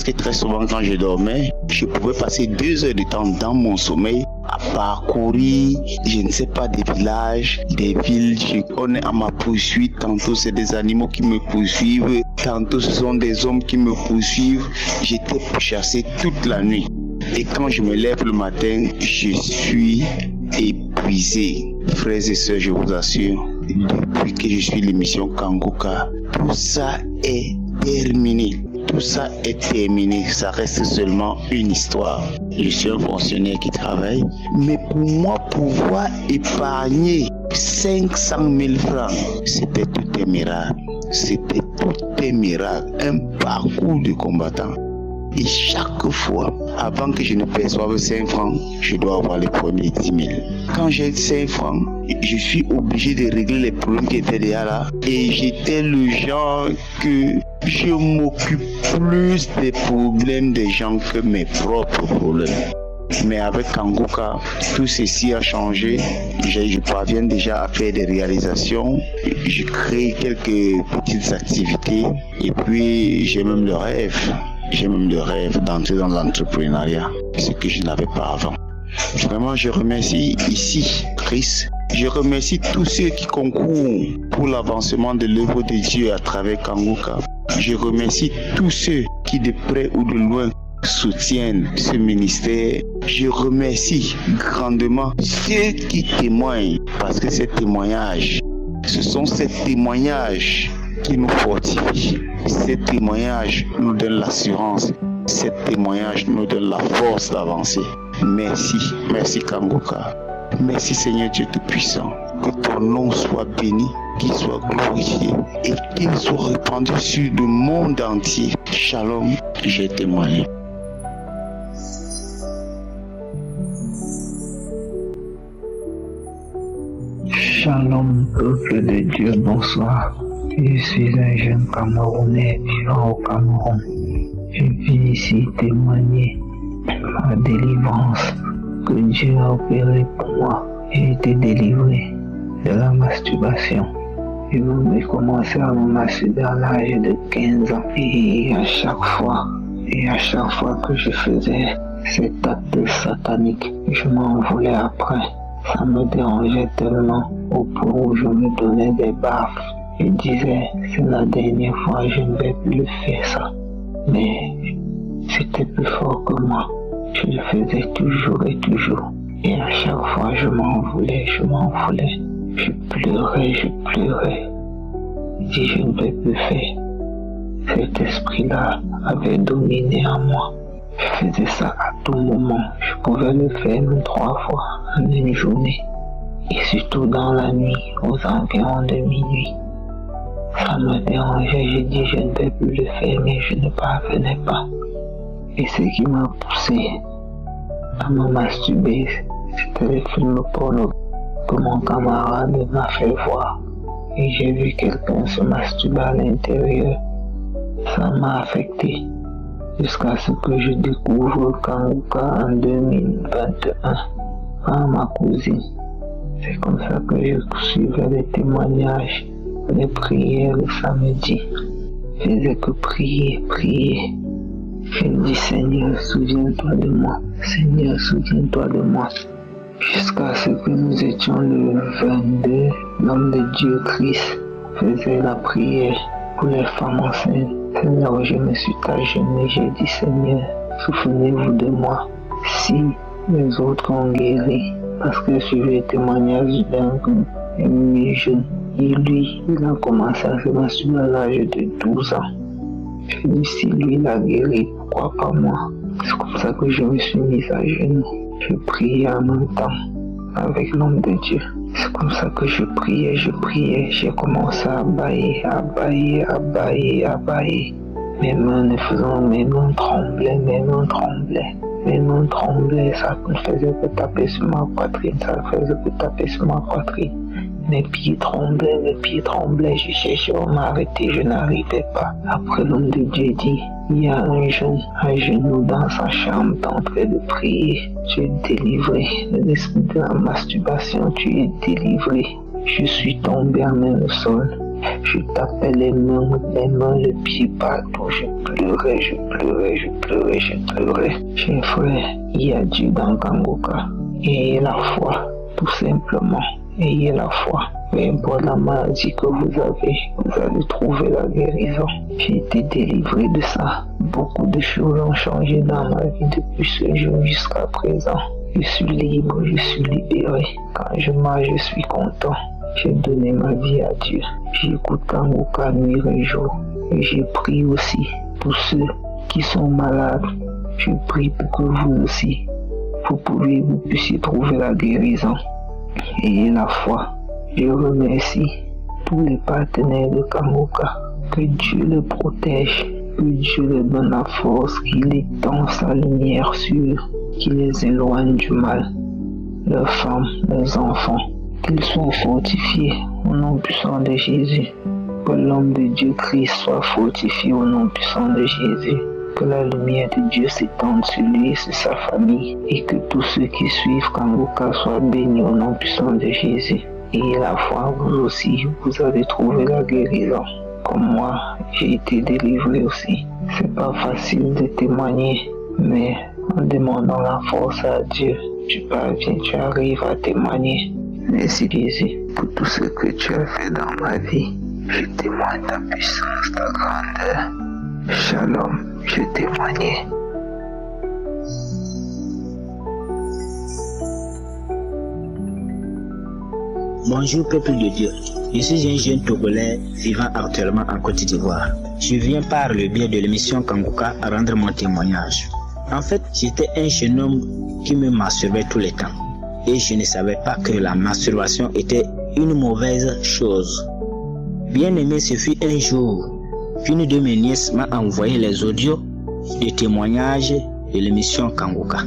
que très souvent quand je dormais, je pouvais passer 2 heures de temps dans mon sommeil à parcourir, je ne sais pas, des villages, des villes. On est à ma poursuite, tantôt c'est des animaux qui me poursuivent, tantôt ce sont des hommes qui me poursuivent. J'étais pourchassé toute la nuit. Et quand je me lève le matin, je suis épuisé. Frères et sœurs, je vous assure, depuis que je suis l'émission Kanguka, tout ça est terminé. Tout ça est terminé, ça reste seulement une histoire. Je suis un fonctionnaire qui travaille, mais pour moi, pouvoir épargner 500 000 francs, c'était tout un miracle. C'était tout un miracle, un parcours de combattant. Et chaque fois, avant que je ne perçoive 5 francs, je dois avoir les premiers 10 000. Quand j'ai 5 francs, je suis obligé de régler les problèmes qui étaient déjà là. Et j'étais le genre que je m'occupe plus des problèmes des gens que mes propres problèmes. Mais avec Kanguka, tout ceci a changé. Je parviens déjà à faire des réalisations. Je crée quelques petites activités. Et puis, j'ai même le rêve. J'ai même le rêve d'entrer dans l'entrepreneuriat, ce que je n'avais pas avant. Vraiment, je remercie ici Chris. Je remercie tous ceux qui concourent pour l'avancement de l'œuvre de Dieu à travers Kanguka. Je remercie tous ceux qui de près ou de loin soutiennent ce ministère. Je remercie grandement ceux qui témoignent, parce que ces témoignages, ce sont ces témoignages qui nous fortifient. Ces témoignages nous donnent l'assurance. Ces témoignages nous donnent la force d'avancer. Merci, merci Kanguka. Merci Seigneur Dieu Tout-Puissant. Que ton nom soit béni, qu'il soit glorifié et qu'il soit répandu sur le monde entier. Shalom, j'ai témoigné. Shalom, peuple de Dieu, bonsoir. Je suis un jeune Camerounais vivant au Cameroun. Je viens ici témoigner ma délivrance que Dieu a opérée pour moi. J'ai été délivré de la masturbation. J'ai commencé à me masturber à l'âge de 15 ans. Et à chaque fois que je faisais cet acte satanique, je m'en voulais après. Ça me dérangeait tellement au point où je me donnais des baffes. Je disais, c'est la dernière fois, je ne vais plus faire ça. Mais c'était plus fort que moi. Je le faisais toujours et toujours. Et à chaque fois, je m'en voulais. Je pleurais. Je dis, je ne vais plus faire. Cet esprit-là avait dominé en moi. Je faisais ça à tout moment. Je pouvais le faire même 3 fois en une journée. Et surtout dans la nuit, aux environs de minuit. Ça me dérangeait, j'ai dit je ne vais plus le faire, mais je ne parvenais pas. Et ce qui m'a poussé à me masturber, c'était les films porno que mon camarade m'a fait voir. Et j'ai vu quelqu'un se masturber à l'intérieur. Ça m'a affecté. Jusqu'à ce que je découvre Kanguka en 2021 par ma cousine. C'est comme ça que je suivais les témoignages. Les prières le samedi, je faisais que prier. Je dis Seigneur, souviens-toi de moi. Seigneur, souviens-toi de moi. Jusqu'à ce que nous étions le 22, l'homme de Dieu Christ faisait la prière pour les femmes enceintes. C'est là où je me suis agenouillé, j'ai dit Seigneur, souvenez-vous de moi. Si les autres ont guéri, parce que je suivais le témoignage d'un jeune. Et lui, il a commencé à se masturber à l'âge de 12 ans. Je dis, si lui il a guéri, pourquoi pas moi? C'est comme ça que je me suis mis à genoux. Je priais en même temps avec l'homme de Dieu. C'est comme ça que je priais. J'ai commencé à bailler. Mes mains tremblaient, ça ne faisait que taper sur ma poitrine. Mes pieds tremblaient, je cherchais à m'arrêter, je n'arrivais pas. Après l'homme de Dieu dit, il y a un jeune à genoux dans sa chambre en train de prier. Tu es délivré de l'esprit de la masturbation, tu es délivré. Je suis tombé à même le sol. Je tapais les mains, le pied partout. Je pleurais. Chers frères, il y a Dieu dans Kanguka. Ayez la foi, tout simplement. Ayez la foi. Peu importe la maladie que vous allez trouver la guérison. J'ai été délivré de ça. Beaucoup de choses ont changé dans ma vie depuis ce jour jusqu'à présent. Je suis libre, je suis libéré. Quand je marche, je suis content. J'ai donné ma vie à Dieu. J'écoute Kanguka nuit et jour. Et j'ai prié aussi pour ceux qui sont malades. Je prie pour que vous aussi, vous puissiez trouver la guérison. Ayez la foi. Je remercie tous les partenaires de Kanguka. Que Dieu les protège, que Dieu les donne la force, qu'il étend sa lumière sur, qu'il les éloigne du mal. Leurs femmes, leurs enfants, qu'ils soient fortifiés au nom puissant de Jésus. Que l'homme de Dieu Christ soit fortifié au nom puissant de Jésus. Que la lumière de Dieu s'étende sur lui et sur sa famille. Et que tous ceux qui suivent Kanguka soient bénis au nom puissant de Jésus. Et la foi, vous aussi, vous allez trouver la guérison. Comme moi, j'ai été délivré aussi. C'est pas facile de témoigner, mais en demandant la force à Dieu, tu parviens, tu arrives à témoigner. Merci Jésus pour tout ce que tu as fait dans ma vie. Je témoigne ta puissance, ta grandeur. Shalom, je témoignais. Bonjour peuple de Dieu, je suis un jeune Togolais vivant actuellement en Côte d'Ivoire. Je viens par le biais de l'émission Kanguka à rendre mon témoignage. En fait, j'étais un jeune homme qui me masturbait tout le temps. Et je ne savais pas que la masturbation était une mauvaise chose. Bien aimé, ce fut un jour qu'une de mes nièces m'a envoyé les audios de témoignages de l'émission Kanguka.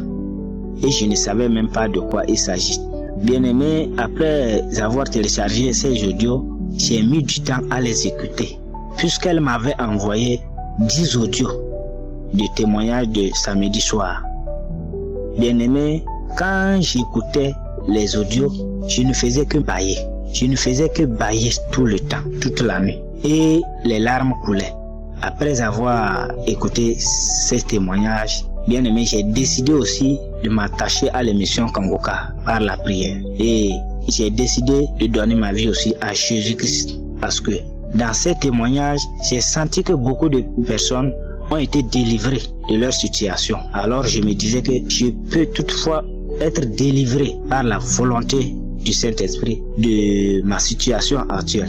Et je ne savais même pas de quoi il s'agit. Bien aimé, après avoir téléchargé ces audios, j'ai mis du temps à les écouter, puisqu'elle m'avait envoyé 10 audios de témoignages de samedi soir. Bien aimé, quand j'écoutais les audios, je ne faisais que bâiller. Je ne faisais que bâiller tout le temps, toute la nuit. Et les larmes coulaient. Après avoir écouté ces témoignages, bien aimé, j'ai décidé aussi de m'attacher à l'émission Kanguka par la prière. Et j'ai décidé de donner ma vie aussi à Jésus-Christ. Parce que dans ces témoignages, j'ai senti que beaucoup de personnes ont été délivrées de leur situation. Alors je me disais que je peux toutefois être délivré par la volonté du Saint-Esprit de ma situation actuelle.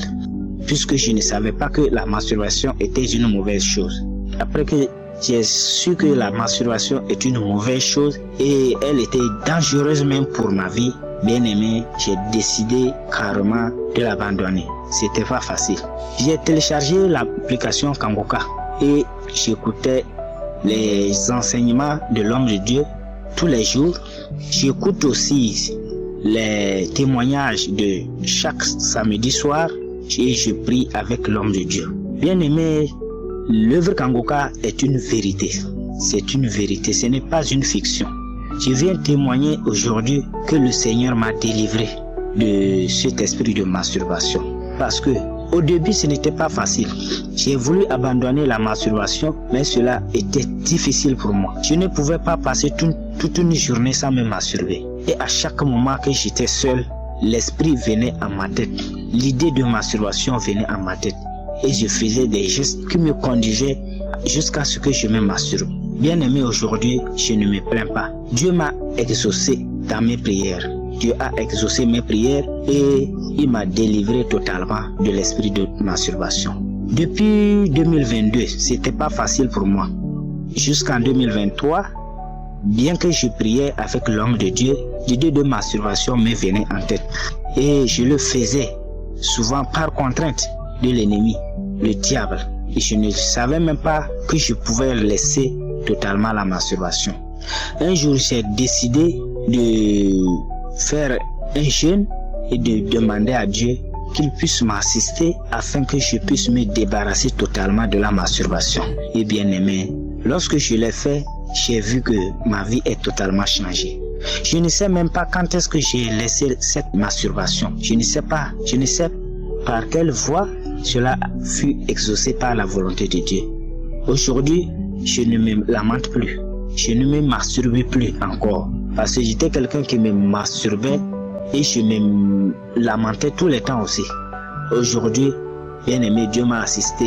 Puisque je ne savais pas que la masturbation était une mauvaise chose. Après que j'ai su que la masturbation est une mauvaise chose et elle était dangereuse même pour ma vie, bien aimé, j'ai décidé carrément de l'abandonner. C'était pas facile. J'ai téléchargé l'application Kanguka et j'écoutais les enseignements de l'homme de Dieu tous les jours. J'écoute aussi les témoignages de chaque samedi soir et je prie avec l'homme de Dieu. Bien aimé, l'œuvre Kanguka est une vérité. C'est une vérité, ce n'est pas une fiction. Je viens témoigner aujourd'hui que le Seigneur m'a délivré de cet esprit de masturbation. Parce que au début, ce n'était pas facile. J'ai voulu abandonner la masturbation, mais cela était difficile pour moi. Je ne pouvais pas passer toute une journée sans me masturber. Et à chaque moment que j'étais seul, l'esprit venait à ma tête. L'idée de masturbation venait à ma tête. Et je faisais des gestes qui me conduisaient jusqu'à ce que je me masturbe. Bien aimé, aujourd'hui, je ne me plains pas. Dieu m'a exaucé dans mes prières. Dieu a exaucé mes prières et il m'a délivré totalement de l'esprit de masturbation. Depuis 2022, c'était pas facile pour moi. Jusqu'en 2023, bien que je priais avec l'homme de Dieu, l'idée de masturbation me venait en tête. Et je le faisais souvent par contrainte de l'ennemi, le diable. Et je ne savais même pas que je pouvais laisser totalement la masturbation. Un jour, j'ai décidé de faire un jeûne et de demander à Dieu qu'il puisse m'assister afin que je puisse me débarrasser totalement de la masturbation. Et bien aimé, lorsque je l'ai fait, j'ai vu que ma vie est totalement changée. Je ne sais même pas quand est-ce que j'ai laissé cette masturbation. Je ne sais pas. Je ne sais par quelle voie cela fut exaucé par la volonté de Dieu. Aujourd'hui, je ne me lamente plus. Je ne me masturbe plus encore. Parce que j'étais quelqu'un qui me masturbait et je me lamentais tout le temps aussi. Aujourd'hui, bien aimé, Dieu m'a assisté.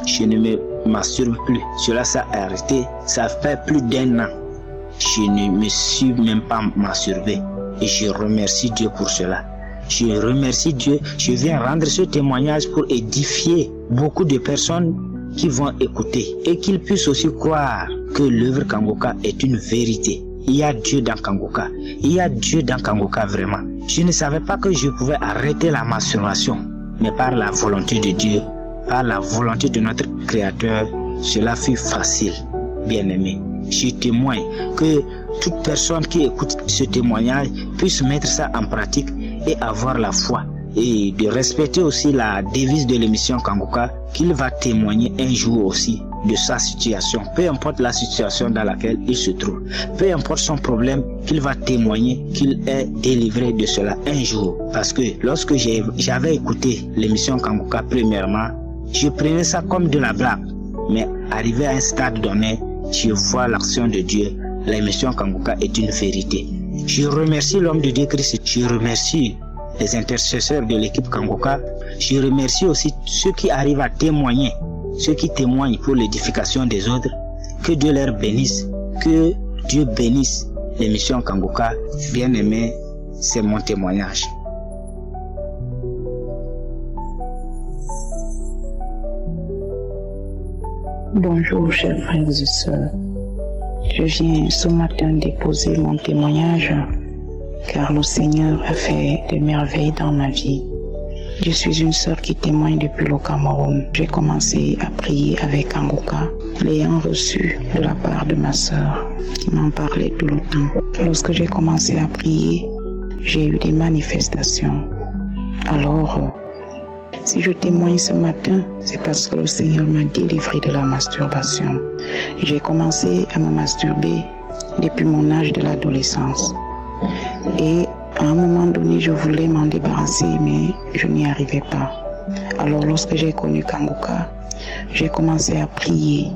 Je ne me masturbe plus. Cela s'est arrêté. Ça fait plus d'1 an. Je ne me suis même pas masturbé. Et je remercie Dieu pour cela. Je remercie Dieu. Je viens rendre ce témoignage pour édifier beaucoup de personnes qui vont écouter et qu'ils puissent aussi croire que l'œuvre Kangoka est une vérité. Il y a Dieu dans Kangoka. Il y a Dieu dans Kangoka vraiment. Je ne savais pas que je pouvais arrêter la masturbation. Mais par la volonté de Dieu, par la volonté de notre Créateur, cela fut facile, bien-aimé. Je témoigne que toute personne qui écoute ce témoignage puisse mettre ça en pratique et avoir la foi. Et de respecter aussi la devise de l'émission Kangoka, qu'il va témoigner un jour aussi de sa situation, peu importe la situation dans laquelle il se trouve, peu importe son problème, qu'il va témoigner qu'il est délivré de cela un jour. Parce que lorsque j'avais écouté l'émission Kangoka premièrement, je prenais ça comme de la blague. Mais arrivé à un stade donné, je vois l'action de Dieu. L'émission Kangoka est une vérité. Je remercie l'homme de Dieu Christ. Je remercie les intercesseurs de l'équipe Kangoka. Je remercie aussi ceux qui arrivent à témoigner, ceux qui témoignent pour l'édification des autres. Que Dieu leur bénisse. Que Dieu bénisse l'émission Kangoka. Bien aimé, c'est mon témoignage. Bonjour chers frères et sœurs. Je viens ce matin déposer mon témoignage car le Seigneur a fait des merveilles dans ma vie. Je suis une sœur qui témoigne depuis le Cameroun. J'ai commencé à prier avec Kangoka, l'ayant reçu de la part de ma sœur qui m'en parlait tout le temps. Lorsque j'ai commencé à prier, j'ai eu des manifestations. Alors, si je témoigne ce matin, c'est parce que le Seigneur m'a délivré de la masturbation. J'ai commencé à me masturber depuis mon âge de l'adolescence. Et à un moment donné, je voulais m'en débarrasser, mais je n'y arrivais pas. Alors lorsque j'ai connu Kangoka, j'ai commencé à prier.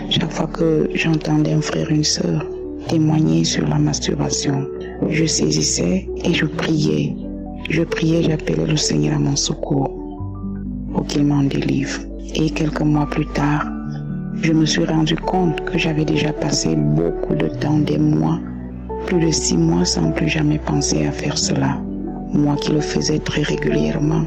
Chaque fois que j'entendais un frère, une sœur témoigner sur la masturbation, je saisissais et je priais. Je priais, j'appelais le Seigneur à mon secours pour qu'il m'en délivre. Et quelques mois plus tard, je me suis rendu compte que j'avais déjà passé beaucoup de temps, des mois, plus de 6 mois sans plus jamais penser à faire cela. Moi qui le faisais très régulièrement,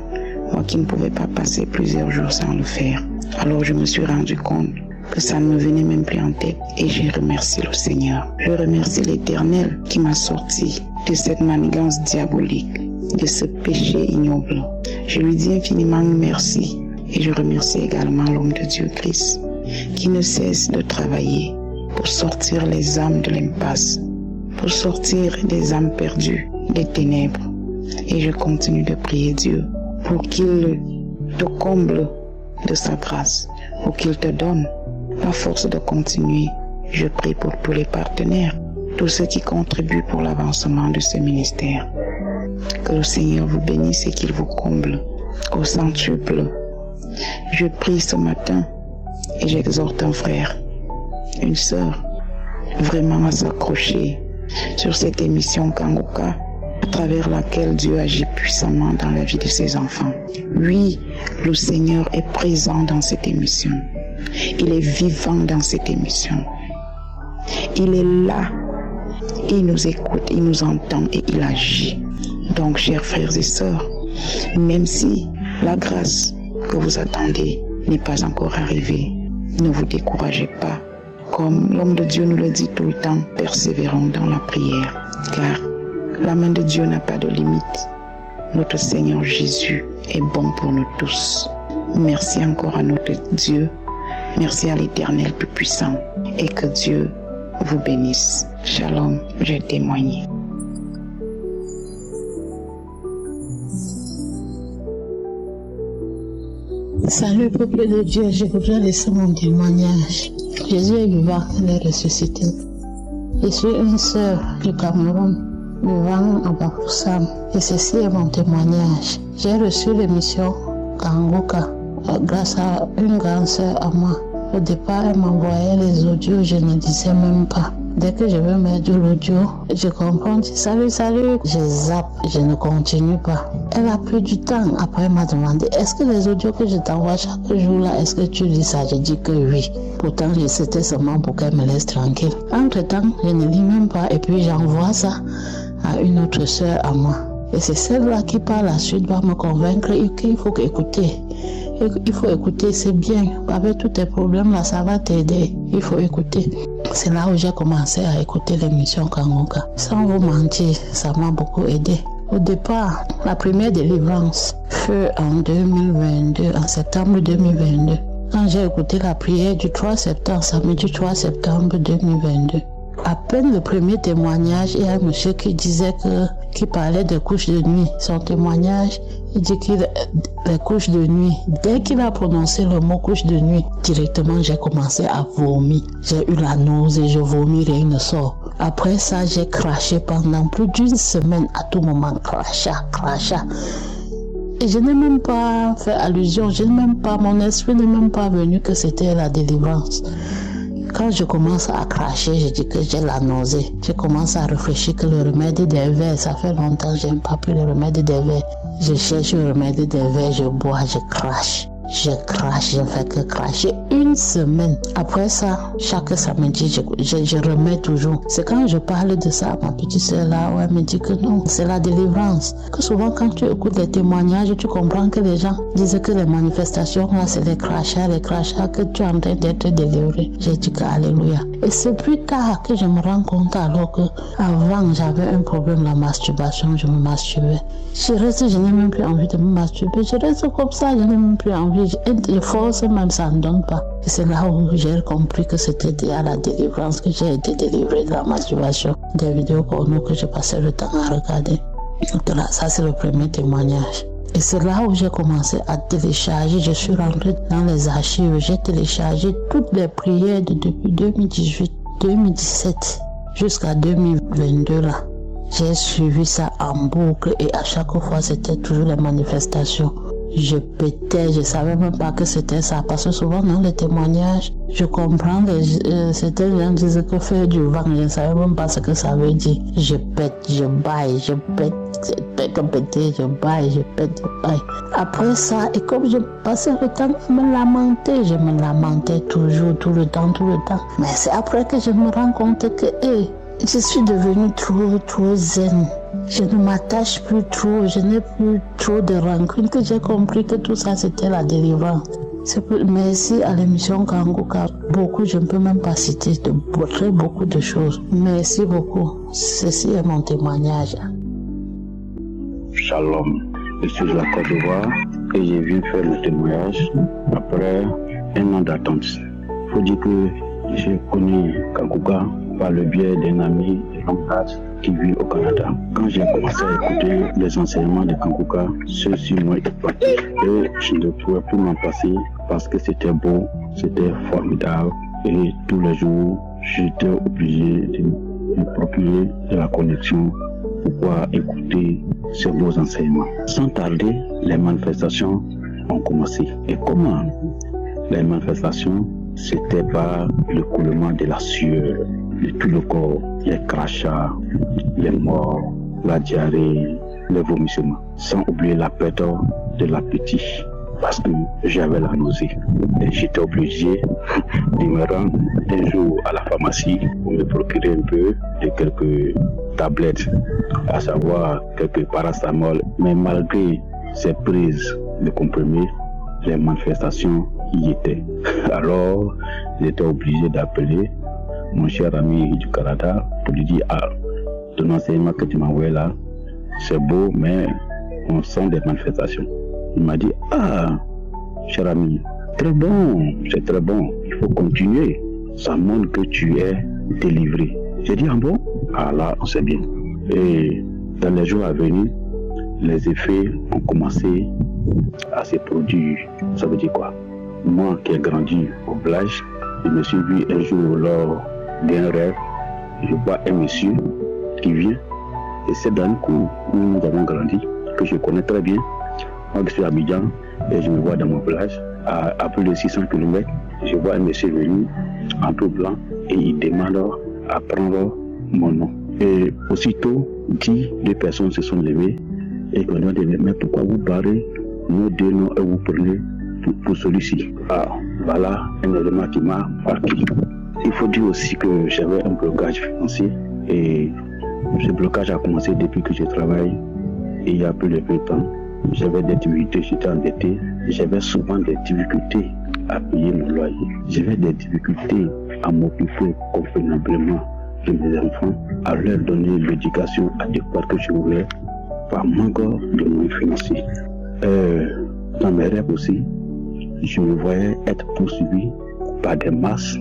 moi qui ne pouvais pas passer plusieurs jours sans le faire. Alors je me suis rendu compte que ça ne me venait même plus en tête et j'ai remercié le Seigneur. Je remercie l'Éternel qui m'a sorti de cette manigance diabolique, de ce péché ignoble. Je lui dis infiniment merci et je remercie également l'homme de Dieu Christ qui ne cesse de travailler pour sortir les âmes de l'impasse, pour sortir des âmes perdues, des ténèbres. Et je continue de prier Dieu pour qu'il te comble de sa grâce, pour qu'il te donne la force de continuer. Je prie pour tous les partenaires, tous ceux qui contribuent pour l'avancement de ce ministère. Que le Seigneur vous bénisse et qu'il vous comble au centuple. Je prie ce matin et j'exhorte un frère, une sœur, vraiment à s'accrocher sur cette émission Kangoka, à travers laquelle Dieu agit puissamment dans la vie de ses enfants. Oui, le Seigneur est présent dans cette émission. Il est vivant dans cette émission. Il est là, il nous écoute, il nous entend et il agit. Donc, chers frères et sœurs, même si la grâce que vous attendez n'est pas encore arrivée, ne vous découragez pas. Comme l'homme de Dieu nous le dit tout le temps, persévérons dans la prière, car la main de Dieu n'a pas de limite. Notre Seigneur Jésus est bon pour nous tous. Merci encore à notre Dieu. Merci à l'Éternel plus puissant. Et que Dieu vous bénisse. Shalom, j'ai témoigné. Salut peuple de Dieu, je voudrais laisser mon témoignage. Jésus est vivant, il est ressuscité. Je suis une sœur du Cameroun, vivant à Bafoussam, et ceci est mon témoignage. J'ai reçu l'émission Kanguka grâce à une grande sœur à moi. Au départ, elle m'envoyait les audios, je ne disais même pas. Dès que je veux mettre l'audio, je comprends, salut, je zappe, je ne continue pas. Elle a pris du temps. Après, elle m'a demandé, est-ce que les audios que je t'envoie chaque jour là, est-ce que tu lis ça? J'ai dit que oui. Pourtant, c'était seulement pour qu'elle me laisse tranquille. Entre-temps, je ne lis même pas et puis j'envoie ça à une autre sœur à moi. Et c'est celle-là qui par la suite va me convaincre qu'il faut écouter. Il faut écouter, c'est bien. Avec tous tes problèmes là, ça va t'aider. Il faut écouter. C'est là où j'ai commencé à écouter l'émission Kanguka. Sans vous mentir, ça m'a beaucoup aidé. Au départ, la première délivrance fut en 2022, en septembre 2022. Quand j'ai écouté la prière du 3 septembre, samedi 3 septembre 2022. À peine le premier témoignage, il y a un monsieur qui disait qui parlait des couches de nuit. Son témoignage, il dit qu'il les couches de nuit. Dès qu'il a prononcé le mot couche de nuit, directement j'ai commencé à vomir. J'ai eu la nausée, je vomis, rien ne sort. Après ça, j'ai craché pendant plus d'une semaine, à tout moment, crachat. Et je n'ai même pas fait allusion, mon esprit n'est même pas venu que c'était la délivrance. Quand je commence à cracher, je dis que j'ai la nausée. Je commence à réfléchir que le remède des vers, ça fait longtemps que je n'ai pas pris le remède des vers. Je cherche le remède des vers, je bois, je crache. Je fais que cracher une semaine. Après ça, chaque samedi, je remets toujours. C'est quand je parle de ça, ma petite soeur là, elle me dit que non, c'est la délivrance. Que souvent quand tu écoutes les témoignages, tu comprends que les gens disent que les manifestations là, c'est les crachats, que tu es en train d'être délivré. J'ai dit que alléluia. Et c'est plus tard que je me rends compte alors que avant j'avais un problème, la masturbation, je me masturbais. Je n'ai même plus envie de me masturber. Je reste comme ça, je n'ai même plus envie. Les forces même, ça ne donne pas. Et c'est là où j'ai compris que c'était lié à la délivrance, que j'ai été délivré de la masturbation. Des vidéos porno que je passais le temps à regarder. Donc là, ça c'est le premier témoignage. Et c'est là où j'ai commencé à télécharger. Je suis rentrée dans les archives. J'ai téléchargé toutes les prières depuis 2018, 2017 jusqu'à 2022 là. J'ai suivi ça en boucle et à chaque fois c'était toujours les manifestations. Je pétais, je savais même pas que c'était ça parce que souvent dans les témoignages, je comprends que certains gens disent que faire du vent, je ne savais même pas ce que ça veut dire. Je pète, je baille, je pète, je baille. Après ça, et comme je passais le temps à me lamenter, je me lamentais toujours, tout le temps. Mais c'est après que je me rends compte que je suis devenue trop zen. Je ne m'attache plus trop, je n'ai plus trop de rancune, que j'ai compris que tout ça c'était la délivrance. Merci à l'émission Kanguka. Beaucoup, je ne peux même pas citer très beaucoup de choses. Merci beaucoup. Ceci est mon témoignage. Shalom, je suis de la Côte d'Ivoire et j'ai vu faire le témoignage après un an d'attente. Il faut dire que j'ai connu Kanguka par le biais d'un ami de longue date qui vit au Canada. Quand j'ai commencé à écouter les enseignements de Kanguka, ceux-ci m'ont épaté et je ne pouvais plus m'en passer parce que c'était beau, c'était formidable et tous les jours j'étais obligé de me procurer de la connexion pour pouvoir écouter ces beaux enseignements. Sans tarder, les manifestations ont commencé. Et comment les manifestations? C'était par le coulement de la sueur de tout le corps, les crachats, les morts, la diarrhée, les vomissements, sans oublier la perte de l'appétit parce que j'avais la nausée. Et j'étais obligé de me rendre un jour à la pharmacie pour me procurer un peu de quelques tablettes, à savoir quelques paracétamol. Mais malgré ces prises de comprimés, les manifestations y étaient. Alors, j'étais obligé d'appeler mon cher ami du Canada pour lui dire ton enseignement que tu m'as envoyé là, c'est beau, mais on sent des manifestations. Il m'a dit, cher ami, très bon, c'est très bon, il faut continuer. Ça montre que tu es délivré. J'ai dit, bon? Là, on sait bien. Et dans les jours à venir, les effets ont commencé à se produire. Ça veut dire quoi? Moi qui ai grandi au village, je me suis vu un jour lors d'un rêve, je vois un monsieur qui vient, et c'est dans le cours où nous avons grandi, que je connais très bien. Moi qui suis à Abidjan, et je me vois dans mon village, à plus de 600 km, je vois un monsieur venu en tout blanc et il demande à prendre mon nom. Et aussitôt, 2 personnes se sont levées et on a dit, mais pourquoi vous barrez nos 2 noms et vous prenez pour celui-ci? Voilà un élément qui m'a marqué. Il faut dire aussi que j'avais un blocage financier et ce blocage a commencé depuis que je travaille et il y a plus de 20 ans. J'avais des difficultés, j'étais endetté, j'avais souvent des difficultés à payer mon loyer. J'avais des difficultés à m'occuper convenablement de mes enfants, à leur donner l'éducation adéquate que je voulais par manque de moyens financiers. Dans mes rêves aussi, je me voyais être poursuivi par des masses,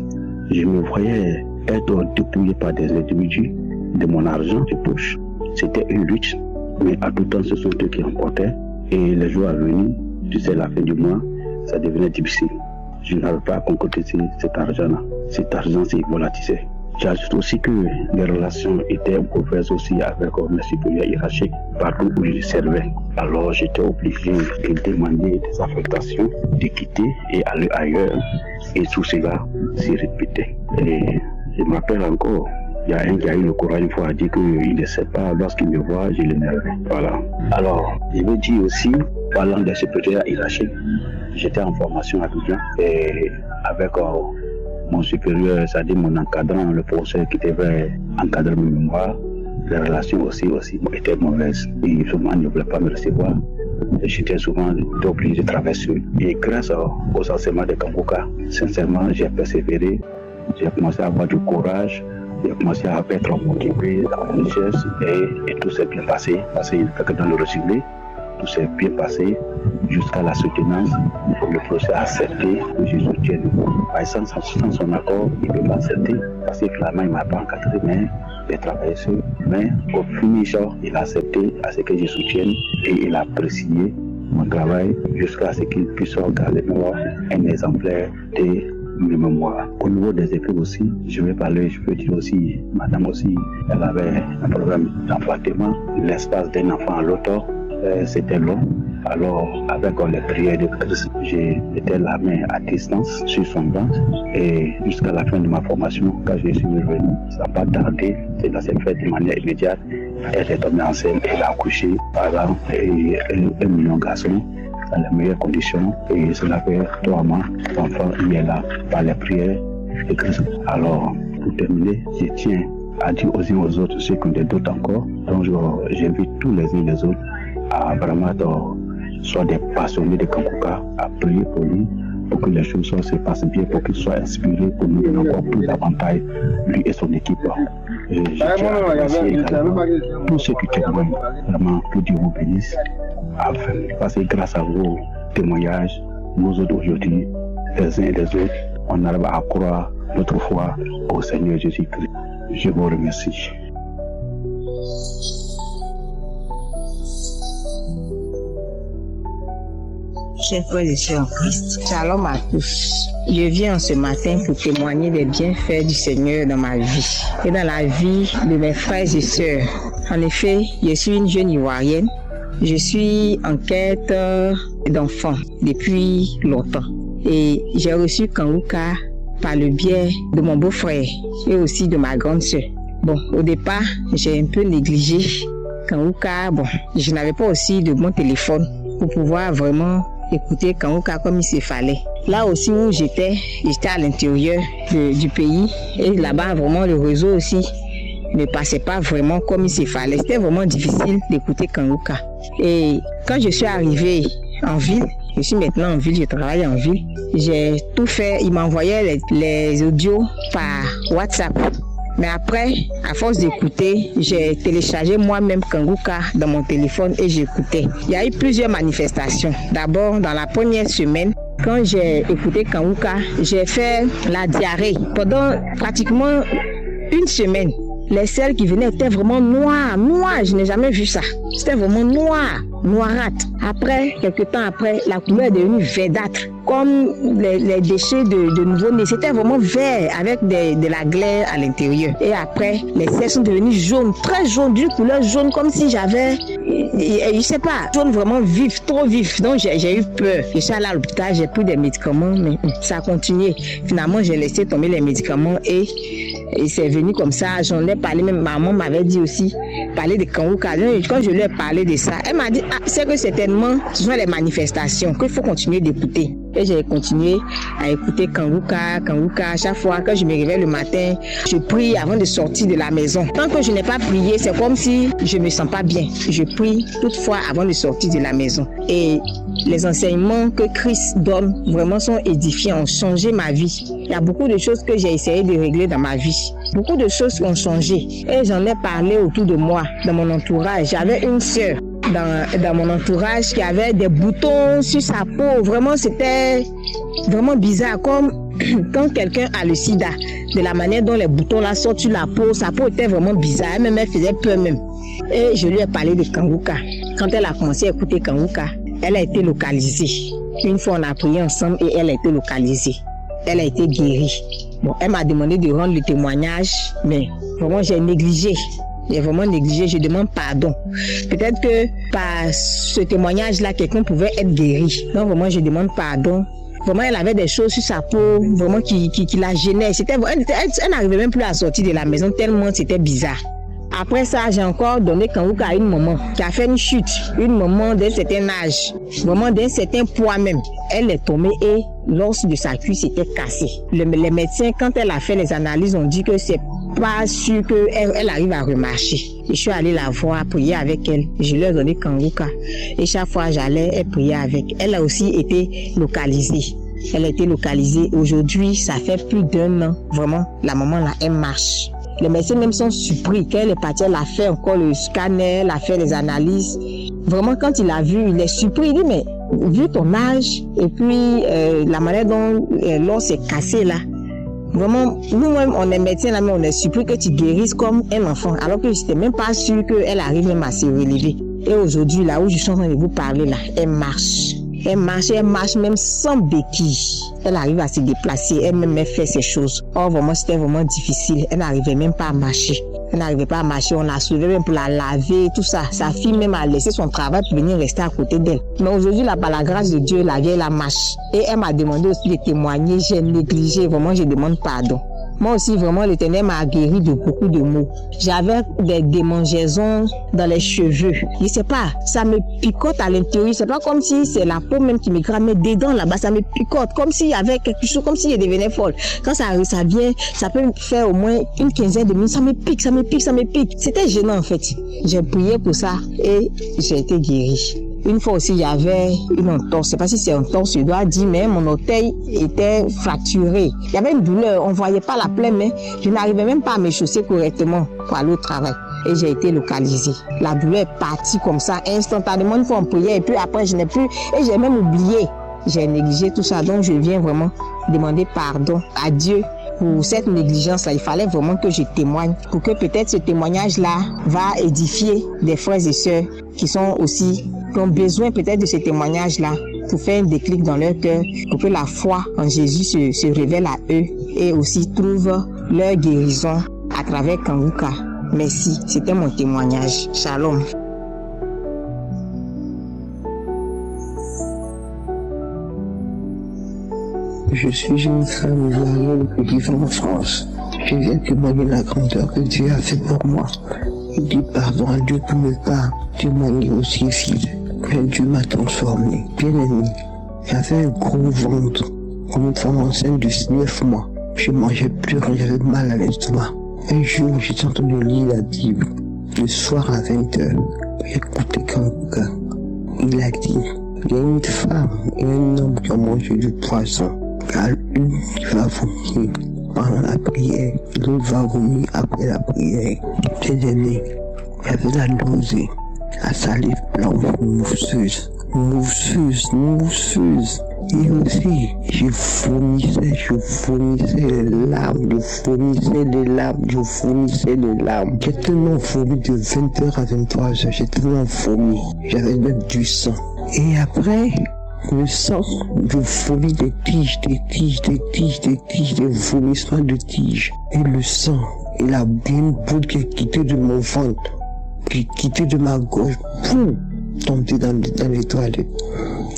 je me voyais être dépouillé par des individus de mon argent de poche. C'était une lutte, mais à tout temps ce sont eux qui remportaient. Et les jours à venir, tu sais, la fin du mois, ça devenait difficile. Je n'avais pas à concrétiser cet argent-là. Cet argent s'est volatilisé. J'ajoute aussi que les relations étaient mauvaises aussi avec mes supérieurs hiérarchiques partout où je servais. Alors j'étais obligé de demander des affectations, de quitter et aller ailleurs. Et tout cela s'est répété. Et je me rappelle encore, il y a un qui a eu le courage une fois à dire qu'il ne sait pas, lorsqu'il me voit, je l'énerve. Voilà. Alors, je veux dire aussi, parlant des supérieurs hiérarchiques, j'étais en formation à Abidjan et avec mon supérieur, c'est-à-dire mon encadrant, le professeur qui devait encadrer mes mémoires, les relations aussi étaient mauvaises. Et souvent, il ne voulait pas me recevoir. J'étais souvent obligé de travailler seul. Et grâce aux enseignements de Kangouka, sincèrement, j'ai persévéré. J'ai commencé à avoir du courage. J'ai commencé à être motivé dans la richesse et tout s'est bien passé. Parce qu'il y a quelqu'un dans le recyclé. Tout s'est bien passé jusqu'à la soutenance. Le procès a accepté que je soutienne. Par exemple, sans son accord, il ne peut pas accepter. Parce que finalement, il ne m'a pas encadré, mais j'ai travaillé seul. Mais au finish, il a accepté à ce que je soutienne et il a apprécié mon travail jusqu'à ce qu'il puisse regarder un exemplaire de mes mémoires. Au niveau des écrits aussi, je vais parler, je peux dire aussi, madame aussi, elle avait un problème d'enfantement. L'espace d'un enfant à l'autre, c'était long. Alors, avec les prières de Christ, j'étais la main à distance sur son ventre. Et jusqu'à la fin de ma formation, quand je suis revenu, ça n'a pas tardé. Cela s'est fait de manière immédiate. Elle est tombée enceinte, elle a accouché, voilà, et un million de garçons dans les meilleures conditions. Et cela fait 3 mois, l'enfant il est là par les prières de Christ. Alors, pour terminer, je tiens à dire aux uns aux autres ceux qui ont des doutes encore. Donc, j'invite tous les uns et les autres à vraiment soit des passionnés de Kangouka, à prier pour lui, pour que les choses se passent bien, pour qu'il soit inspiré, pour nous donner encore plus d'avantages, lui et son équipe. Et je tiens à remercier également tous ceux qui témoignent. Vraiment, que Dieu vous bénisse. Parce que grâce à vos témoignages, nous autres aujourd'hui, les uns et les autres, on arrive à croire notre foi au Seigneur Jésus-Christ. Je vous remercie. Chers frères et sœurs en Christ, shalom à tous. Je viens ce matin pour témoigner des bienfaits du Seigneur dans ma vie et dans la vie de mes frères et sœurs. En effet, je suis une jeune Ivoirienne. Je suis en quête d'enfants depuis longtemps. Et j'ai reçu Kangouka par le biais de mon beau-frère et aussi de ma grande sœur. Bon, au départ, j'ai un peu négligé Kangouka. Bon, je n'avais pas aussi de bon téléphone pour pouvoir vraiment écouter Kangouka comme il se fallait. Là aussi où j'étais à l'intérieur du pays et là-bas vraiment le réseau aussi ne passait pas vraiment comme il se fallait. C'était vraiment difficile d'écouter Kangouka. Et quand je suis arrivée en ville, je suis maintenant en ville, je travaille en ville, j'ai tout fait, il m'envoyait les audios par WhatsApp. Mais après, à force d'écouter, j'ai téléchargé moi-même Kangouka dans mon téléphone et j'écoutais. Il y a eu plusieurs manifestations. D'abord, dans la première semaine, quand j'ai écouté Kangouka, j'ai fait la diarrhée. Pendant pratiquement une semaine, les selles qui venaient étaient vraiment noires. Je n'ai jamais vu ça. C'était vraiment noirâtre. Après, quelques temps après, la couleur est devenue verdâtre, comme les déchets de nouveau-nés. C'était vraiment vert avec de la glaire à l'intérieur. Et après, les selles sont devenues jaunes, très jaunes, d'une couleur jaune, comme si j'avais je sais pas, jaune vraiment vif, trop vif. Donc j'ai eu peur. Je suis allée à l'hôpital, j'ai pris des médicaments, mais ça a continué. Finalement, j'ai laissé tomber les médicaments et c'est venu comme ça. J'en ai parlé, même maman m'avait dit aussi, parler de Kanguka. Quand je lui ai parlé de ça, elle m'a dit, c'est que certainement, ce sont les manifestations, qu'il faut continuer d'écouter. Et j'ai continué à écouter Kanguka. À chaque fois que je me réveille le matin, je prie avant de sortir de la maison. Tant que je n'ai pas prié, c'est comme si je me sens pas bien. Je prie toutefois avant de sortir de la maison. Et les enseignements que Christ donne vraiment sont édifiants, ont changé ma vie. Il y a beaucoup de choses que j'ai essayé de régler dans ma vie. Beaucoup de choses ont changé. Et j'en ai parlé autour de moi, dans mon entourage. J'avais une sœur dans mon entourage qui avait des boutons sur sa peau. Vraiment, c'était vraiment bizarre. Comme quand quelqu'un a le sida, de la manière dont les boutons là sortent sur la peau, sa peau était vraiment bizarre. Elle faisait peur même. Et je lui ai parlé de Kanguka. Quand elle a commencé à écouter Kanguka, elle a été localisée. Une fois, on a prié ensemble et elle a été localisée. Elle a été guérie. Bon, elle m'a demandé de rendre le témoignage, mais vraiment, j'ai négligé. J'ai vraiment négligé, je demande pardon. Peut-être que par ce témoignage-là, quelqu'un pouvait être guéri. Donc vraiment, je demande pardon. Vraiment, elle avait des choses sur sa peau, vraiment qui la gênaient. Elle n'arrivait même plus à sortir de la maison tellement c'était bizarre. Après ça, j'ai encore donné Kanguka à une maman qui a fait une chute. Une maman d'un certain âge, vraiment d'un certain poids même. Elle est tombée et l'os de sa cuisse était cassé. Les médecins, quand elle a fait les analyses, ont dit que c'est pas sûr qu'elle arrive à remarcher. Je suis allée la voir, prier avec elle. Je lui ai donné Kanguka. Et chaque fois j'allais, elle priait avec. Elle a aussi été localisée. Elle a été localisée. Aujourd'hui, ça fait plus d'1 an. Vraiment, la maman là, elle marche. Les médecins même sont surpris qu'elle est partie, elle a fait encore le scanner, elle a fait les analyses. Vraiment, quand il a vu, il est surpris. Il dit, mais vu ton âge et puis la manière dont l'os est cassé là, vraiment, nous-mêmes, on est médecins là, mais on est surpris que tu guérisses comme un enfant. Alors que je n'étais même pas sûre qu'elle arrive même à se relever. Et aujourd'hui, là où je suis en train de vous parler là, elle marche. Elle marche même sans béquille. Elle arrive à se déplacer, elle-même fait ses choses. Or, vraiment, c'était vraiment difficile. Elle n'arrivait même pas à marcher. Elle n'arrivait pas à marcher, on l'a soulevée même pour la laver, tout ça. Sa fille même a laissé son travail pour venir rester à côté d'elle. Mais aujourd'hui, là, par la grâce de Dieu, la vieille, la marche. Et elle m'a demandé aussi de témoigner, j'ai négligé, vraiment, je demande pardon. Moi aussi, vraiment, l'Éternel m'a guéri de beaucoup de maux. J'avais des démangeaisons dans les cheveux. Je sais pas, ça me picote à l'intérieur. C'est pas comme si c'est la peau même qui me gratte, mais dedans, là-bas, ça me picote. Comme s'il y avait quelque chose, comme si je devenais folle. Quand ça vient, ça peut faire au moins une quinzaine de minutes. Ça me pique. C'était gênant, en fait. J'ai prié pour ça et j'ai été guérie. Une fois aussi, il y avait une entorse. Je sais pas si c'est une entorse, je dois dire, mais mon orteil était fracturé. Il y avait une douleur, on voyait pas la plaie, mais je n'arrivais même pas à me chausser correctement pour aller au travail. Et j'ai été localisée. La douleur est partie comme ça, instantanément, une fois on priait, et puis après, je n'ai plus, et j'ai même oublié. J'ai négligé tout ça, donc je viens vraiment demander pardon à Dieu pour cette négligence-là. Il fallait vraiment que je témoigne pour que peut-être ce témoignage-là va édifier des frères et sœurs qui ont besoin peut-être de ce témoignage-là pour faire un déclic dans leur cœur, pour que la foi en Jésus se révèle à eux et aussi trouvent leur guérison à travers Kanguka. Merci, c'était mon témoignage. Shalom. Je suis une femme ivoirienne qui vit en France. Je viens témoigner la grandeur que Dieu a fait pour moi. Je dis pardon à Dieu pour ne pas témoigner aussi vite. Mais Dieu m'a transformé. Bien aimé, j'avais un gros ventre, comme une femme enceinte de 9 mois. Je mangeais plus quand j'avais mal à l'estomac. Un jour, j'étais en train de lire la Bible. Le soir à 20h, j'écoutais Kanguka. Il a dit, il y a une femme et un homme qui ont mangé du poisson. Car une qui va vomir pendant la prière, l'autre va vomir après la prière. Bien aimé, j'avais la nausée, la salive blanche, mousseuse. Et aussi, je vomissais les larmes. J'ai tellement vomi de 20h à 23h, j'ai tellement vomi. J'avais même du sang. Et après, le sang, je vomis des tiges, des vomissements de tiges. Et le sang, il a bien bout qui est quitté de mon ventre. qui quittait de ma gorge, tombé dans les toilettes.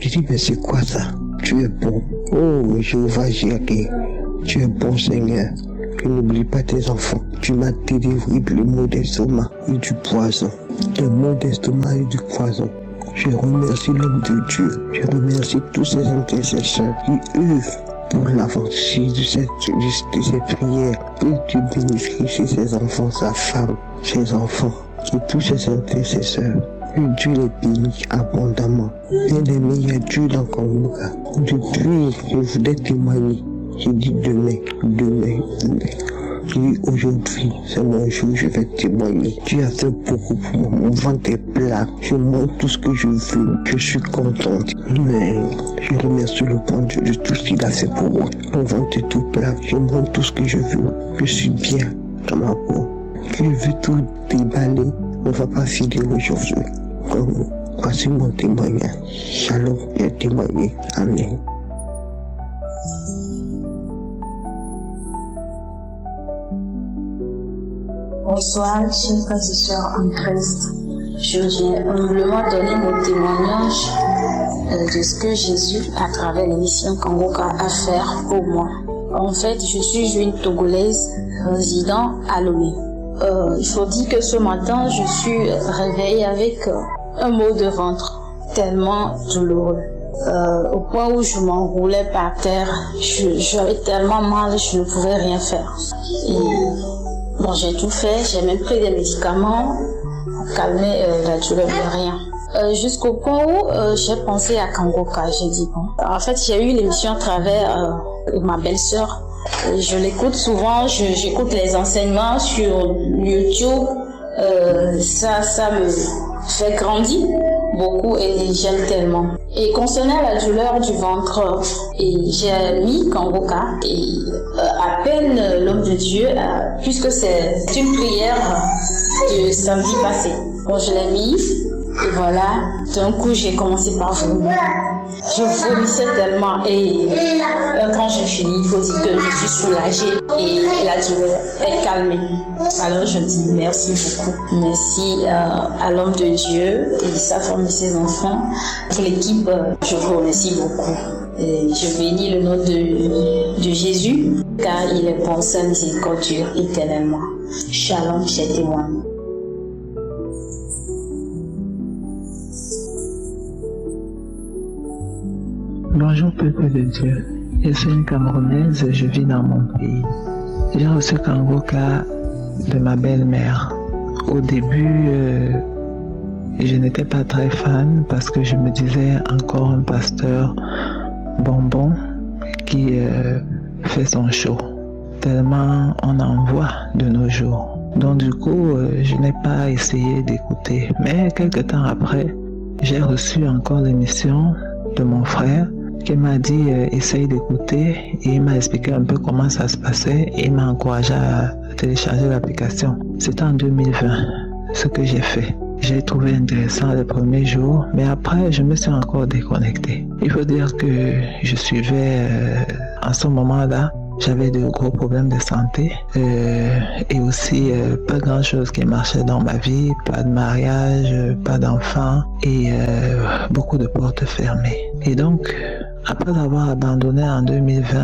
Je dis, mais c'est quoi ça? Tu es bon. Oh, Jéhovah Jireh, tu es bon Seigneur. Tu n'oublies pas tes enfants. Tu m'as délivré du maux d'estomac et du poison. Le maux d'estomac et du poison. Je remercie l'homme de Dieu. Je remercie tous ces intercesseurs qui œuvrent pour l'avancée de ces prières. Que Dieu bénéficie ses enfants, sa femme, ses enfants et tous ces intercesseurs. Que Dieu les bénisse abondamment. Bien-aimé, il y a Dieu dans Kanguka. Depuis, je voulais témoigner. J'ai dit demain. J'ai dit aujourd'hui, c'est mon jour, je vais témoigner. Dieu a fait beaucoup pour moi. Mon ventre est plat. Je montre tout ce que je veux. Je suis contente. Mais je remercie le bon Dieu de tout ce qu'il a fait pour moi. Mon ventre est tout plat. Je montre tout ce que je veux. Je suis bien dans ma peau. Je veux tout déballer. On ne va pas filer aujourd'hui. Voici mon témoignage. Shalom, j'ai témoigné. Amen. Bonsoir, chers frères et sœurs en Christ. Je viens humblement donner mon témoignage de ce que Jésus, à travers l'émission Kanguka, a fait pour moi. En fait, je suis une Togolaise résidant à Lomé. Il faut dire que ce matin, je suis réveillée avec un mot de ventre tellement douloureux. Au point où je m'enroulais par terre, j'avais tellement mal, je ne pouvais rien faire. Et bon, j'ai tout fait, j'ai même pris des médicaments pour calmer la douleur, mais rien. Jusqu'au point où j'ai pensé à Kanguka, j'ai dit bon. En fait, j'ai eu l'émission à travers ma belle-sœur. Je l'écoute souvent, j'écoute les enseignements sur YouTube. Ça me fait grandir beaucoup et j'aime tellement. Et concernant la douleur du ventre, j'ai mis Kanguka et à peine l'homme de Dieu, puisque c'est une prière de samedi passé. Bon, je l'ai mis et voilà, d'un coup j'ai commencé par vomir. Je vomissais tellement et quand j'ai fini, il faut dire que je suis soulagée et la douleur est calmée. Alors je dis merci beaucoup. Merci à l'homme de Dieu et sa femme et ses enfants. Pour l'équipe, je vous remercie beaucoup. Et je bénis le nom de Jésus car il est bon, sa miséricorde dure éternellement. Shalom, chers témoins. Bonjour peuple de Dieu, je suis une Camerounaise, je vis dans mon pays. J'ai reçu Kanguka de ma belle-mère. Au début, je n'étais pas très fan parce que je me disais encore un pasteur bonbon qui fait son show. Tellement on en voit de nos jours. Donc du coup, je n'ai pas essayé d'écouter. Mais quelques temps après, j'ai reçu encore l'émission de mon frère qui m'a dit essaye d'écouter et il m'a expliqué un peu comment ça se passait et il m'a encouragé à télécharger l'application. C'était en 2020 ce que j'ai fait. J'ai trouvé intéressant les premiers jours, mais après je me suis encore déconnecté. Il faut dire que je suivais en ce moment-là, j'avais de gros problèmes de santé et aussi pas grand chose qui marchait dans ma vie, pas de mariage, pas d'enfants et beaucoup de portes fermées. Et donc, après avoir abandonné en 2020,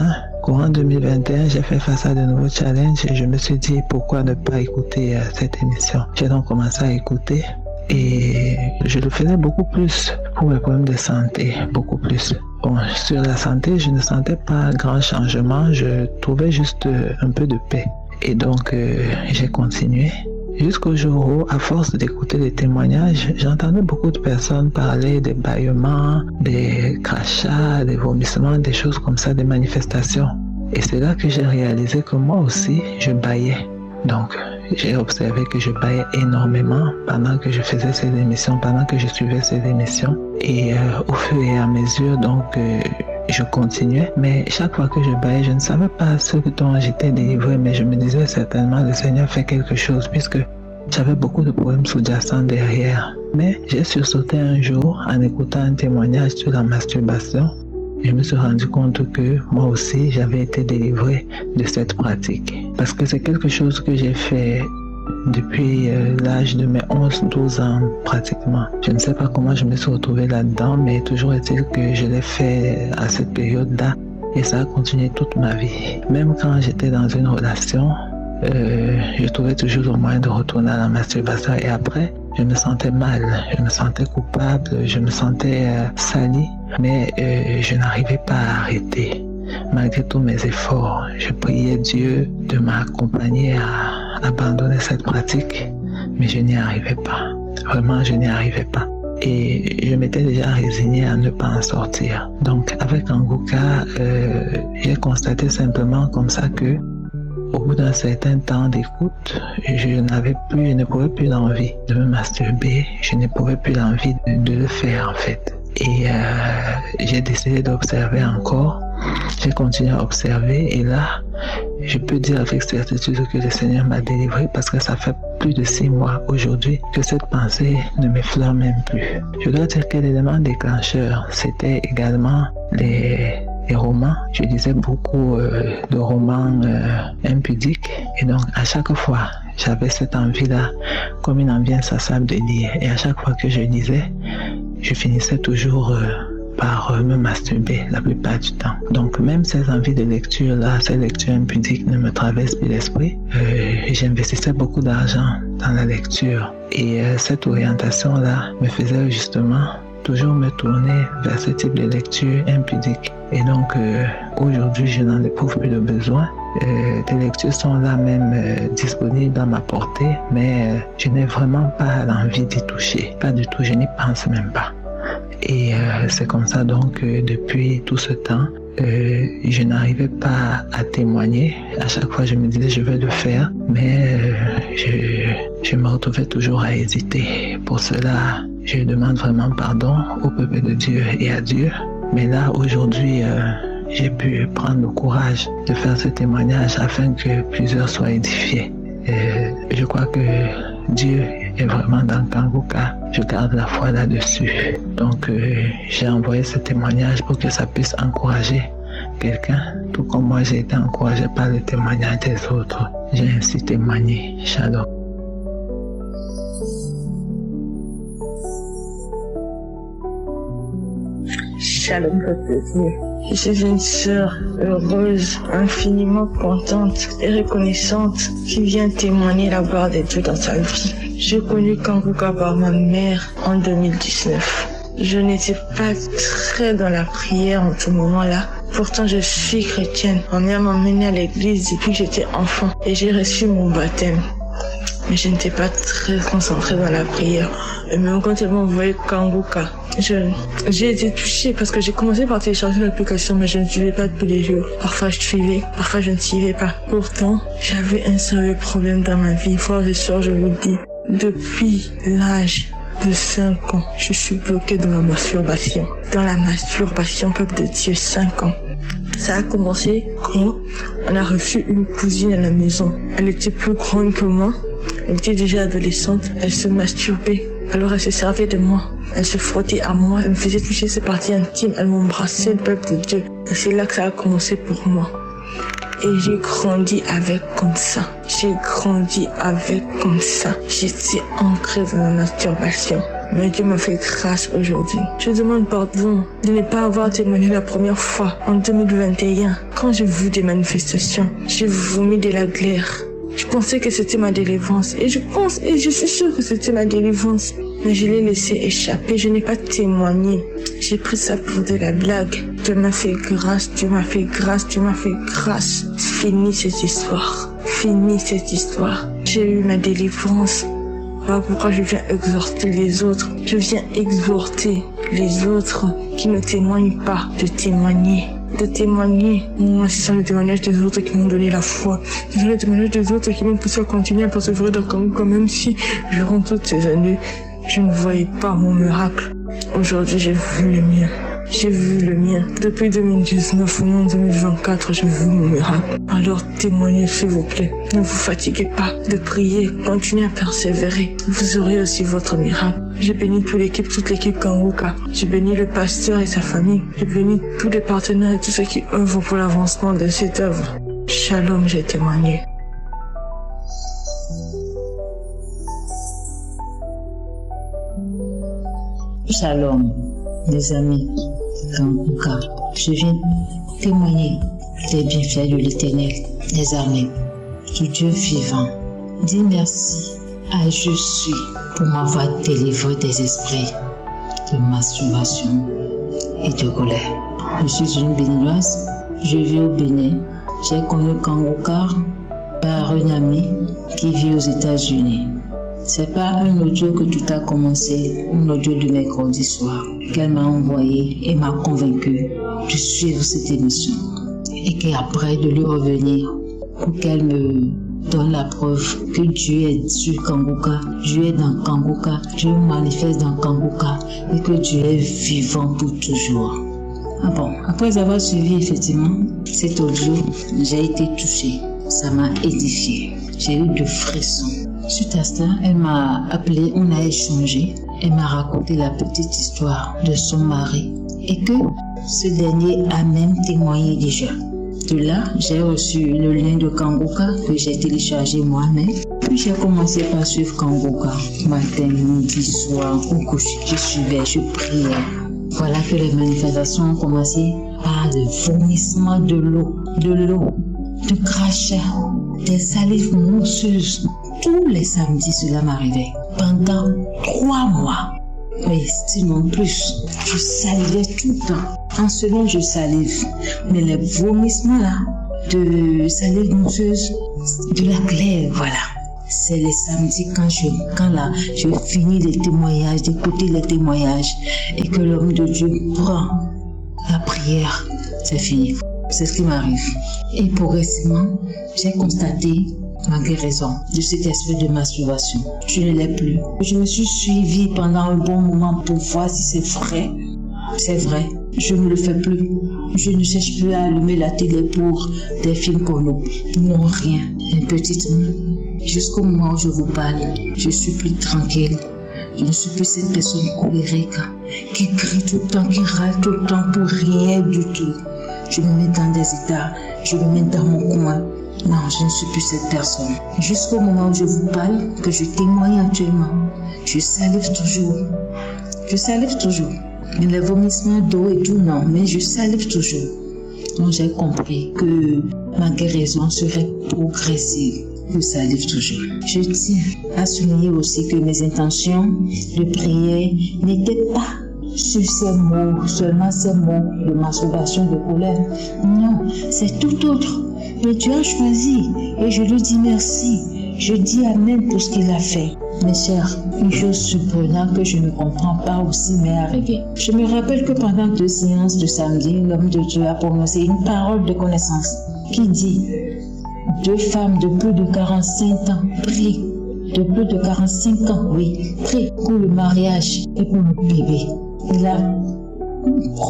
courant 2021, j'ai fait face à de nouveaux challenges et je me suis dit pourquoi ne pas écouter cette émission. J'ai donc commencé à écouter et je le faisais beaucoup plus pour mes problèmes de santé, beaucoup plus. Bon, sur la santé, je ne sentais pas grand changement, je trouvais juste un peu de paix. Et donc, j'ai continué. Jusqu'au jour où, à force d'écouter les témoignages, j'entendais beaucoup de personnes parler des bâillements, des crachats, des vomissements, des choses comme ça, des manifestations. Et c'est là que j'ai réalisé que moi aussi, je bâillais. Donc, j'ai observé que je bâillais énormément pendant que je faisais ces émissions, pendant que je suivais ces émissions. Et au fur et à mesure, donc, je continuais. Mais chaque fois que je bâillais, je ne savais pas ce dont j'étais délivré, mais je me disais certainement le Seigneur fait quelque chose puisque j'avais beaucoup de problèmes sous-jacents derrière. Mais j'ai sursauté un jour en écoutant un témoignage sur la masturbation. Je me suis rendu compte que moi aussi j'avais été délivré de cette pratique. Parce que c'est quelque chose que j'ai fait depuis l'âge de mes 11-12 ans pratiquement. Je ne sais pas comment je me suis retrouvé là-dedans, mais toujours est-il que je l'ai fait à cette période-là et ça a continué toute ma vie. Même quand j'étais dans une relation, je trouvais toujours le moyen de retourner à la masturbation et après, je me sentais mal, je me sentais coupable, je me sentais sali, mais je n'arrivais pas à arrêter. Malgré tous mes efforts, je priais Dieu de m'accompagner à abandonner cette pratique, mais je n'y arrivais pas. Vraiment, je n'y arrivais pas. Et je m'étais déjà résigné à ne pas en sortir. Donc, avec Kanguka, j'ai constaté simplement comme ça que au bout d'un certain temps d'écoute, je ne pouvais plus l'envie de me masturber, je n'éprouvais plus l'envie de le faire en fait. Et j'ai décidé d'observer encore, j'ai continué à observer et là, je peux dire avec certitude que le Seigneur m'a délivré parce que ça fait plus de 6 mois aujourd'hui que cette pensée ne m'effleure même plus. Je dois dire que l'élément déclencheur, c'était également les romans. Je lisais beaucoup de romans impudiques et donc à chaque fois j'avais cette envie-là comme une envie insatiable de lire et à chaque fois que je lisais, je finissais toujours par me masturber la plupart du temps. Donc même ces envies de lecture-là, ces lectures impudiques ne me traversent plus l'esprit. J'investissais beaucoup d'argent dans la lecture et cette orientation-là me faisait justement toujours me tourner vers ce type de lecture impudique. Et donc, aujourd'hui, je n'en éprouve plus de besoin. Les lectures sont là même disponibles à ma portée, mais je n'ai vraiment pas l'envie d'y toucher. Pas du tout, je n'y pense même pas. Et c'est comme ça donc depuis tout ce temps, je n'arrivais pas à témoigner. À chaque fois, je me disais je vais le faire, mais je me retrouvais toujours à hésiter. Pour cela, je demande vraiment pardon au peuple de Dieu et à Dieu. Mais là, aujourd'hui, j'ai pu prendre le courage de faire ce témoignage afin que plusieurs soient édifiés. Je crois que Dieu est vraiment dans Kanguka. Je garde la foi là-dessus. Donc, j'ai envoyé ce témoignage pour que ça puisse encourager quelqu'un, tout comme moi j'ai été encouragé par le témoignage des autres. J'ai ainsi témoigné. Shalom. Shalom, peuple de Dieu. Je suis une sœur heureuse, infiniment contente et reconnaissante qui vient témoigner la gloire de Dieu dans sa vie. J'ai connu Kanguka par ma mère en 2019. Je n'étais pas très dans la prière en ce moment-là. Pourtant, je suis chrétienne. Ma mère m'a emmenée à l'église depuis que j'étais enfant et j'ai reçu mon baptême. Mais je n'étais pas très concentrée dans la prière. Et même quand elle m'a envoyé Kanguka, j'ai été touchée parce que j'ai commencé par télécharger l'application, mais je ne suivais pas tous les jours. Parfois je suivais, parfois je ne suivais pas. Pourtant, j'avais un sérieux problème dans ma vie. Frères et sœurs, je vous dis, depuis l'âge de 5 ans, je suis bloquée dans la masturbation. Dans la masturbation, peuple de Dieu, 5 ans. Ça a commencé quand on a reçu une cousine à la maison. Elle était plus grande que moi. Elle était déjà adolescente. Elle se masturbait. Alors elle se servait de moi. Elle se frottait à moi. Elle me faisait toucher ses parties intimes. Elle m'embrassait, le peuple de Dieu. Et c'est là que ça a commencé pour moi. Et j'ai grandi avec comme ça. J'ai grandi avec comme ça. J'étais ancrée dans la masturbation. Mais Dieu m'a fait grâce aujourd'hui. Je demande pardon de ne pas avoir témoigné la première fois en 2021. Quand j'ai vu des manifestations, j'ai vomi de la glaire. Je pensais que c'était ma délivrance. Et je suis sûre que c'était ma délivrance. Mais je l'ai laissé échapper. Je n'ai pas témoigné. J'ai pris ça pour de la blague. Dieu m'a fait grâce. Dieu m'a fait grâce. Dieu m'a fait grâce. Fini cette histoire. Fini cette histoire. J'ai eu ma délivrance. Voilà pourquoi je viens exhorter les autres. Je viens exhorter les autres qui ne témoignent pas de témoigner. De témoigner. Moi, ce sont les témoignages des autres qui m'ont donné la foi. Ce sont les témoignages des autres qui m'ont poussé à continuer à persévérer dans Kanguka, même si, durant toutes ces années, je ne voyais pas mon miracle. Aujourd'hui, j'ai vu le mien. J'ai vu le mien. Depuis 2019 ou en 2024, j'ai vu mon miracle. Alors témoignez s'il vous plaît. Ne vous fatiguez pas de prier. Continuez à persévérer. Vous aurez aussi votre miracle. J'ai béni toute l'équipe Kanguka. J'ai béni le pasteur et sa famille. J'ai béni tous les partenaires et tous ceux qui œuvrent pour l'avancement de cette œuvre. Shalom, j'ai témoigné. Shalom, mes amis, Kanguka. Je viens témoigner des bienfaits de l'Éternel, des armées, du Dieu vivant. Dis merci à je suis pour m'avoir délivré des esprits de masturbation et de colère. Je suis une béninoise, je vis au Bénin. J'ai connu Kanguka par une amie qui vit aux États-Unis. C'est par un audio que tout a commencé, un audio de mercredi soir, qu'elle m'a envoyé et m'a convaincu de suivre cette émission. Et qu'après de lui revenir pour qu'elle me donne la preuve que Dieu est sur Kanguka, Dieu est dans Kanguka, Dieu manifeste dans Kanguka et que Dieu est vivant pour toujours. Ah bon, après avoir suivi effectivement cet audio, j'ai été touchée, ça m'a édifiée, j'ai eu de frissons. Suite à cela, elle m'a appelé, on a échangé, elle m'a raconté la petite histoire de son mari et que ce dernier a même témoigné déjà. De là, j'ai reçu le lien de Kanguka que j'ai téléchargé moi-même. Puis j'ai commencé par suivre Kanguka. Matin, midi, soir, au coucher, je suivais, je priais. Voilà que les manifestations ont commencé par le vomissement de l'eau, de crachats, des salives mousseuses. Tous les samedis, cela m'arrivait. Pendant 3 mois. Mais sinon plus, je salivais tout le temps. En ce moment, je salive. Mais les vomissements là, de salive mousseuse, de la glaire, voilà. C'est les samedis quand je finis les témoignages, d'écouter les témoignages et que l'homme de Dieu prend la prière, c'est fini. C'est ce qui m'arrive. Et progressivement, j'ai constaté ma guérison de cet esprit de masturbation. Je ne l'ai plus. Je me suis suivie pendant un bon moment pour voir si c'est vrai. C'est vrai, je ne le fais plus. Je ne cherche plus à allumer la télé pour des films porno. Non, rien. Une petite main. Jusqu'au moment où je vous parle, je suis plus tranquille. Je ne suis plus cette personne colérique qui crie tout le temps, qui râle tout le temps pour rien du tout. Je me mets dans des états, je me mets dans mon coin. Non, je ne suis plus cette personne. Jusqu'au moment où je vous parle, que je témoigne actuellement, je salive toujours. Je salive toujours. Mais les vomissements d'eau et tout, non, mais je salive toujours. Donc j'ai compris que ma guérison serait progressive. Je salive toujours. Je tiens à souligner aussi que mes intentions de prière n'étaient pas sur ces mots, seulement ces mots de masturbation, de colère. Non, c'est tout autre. Mais Dieu a choisi et je lui dis merci. Je dis Amen pour ce qu'il a fait. Mes chers, une chose surprenante que je ne comprends pas aussi m'est arrivée. Je me rappelle que pendant 2 séances de samedi, l'homme de Dieu a prononcé une parole de connaissance qui dit 2 femmes de plus de 45 ans prient. De plus de 45 ans, oui, prient pour le mariage et pour le bébé. Il a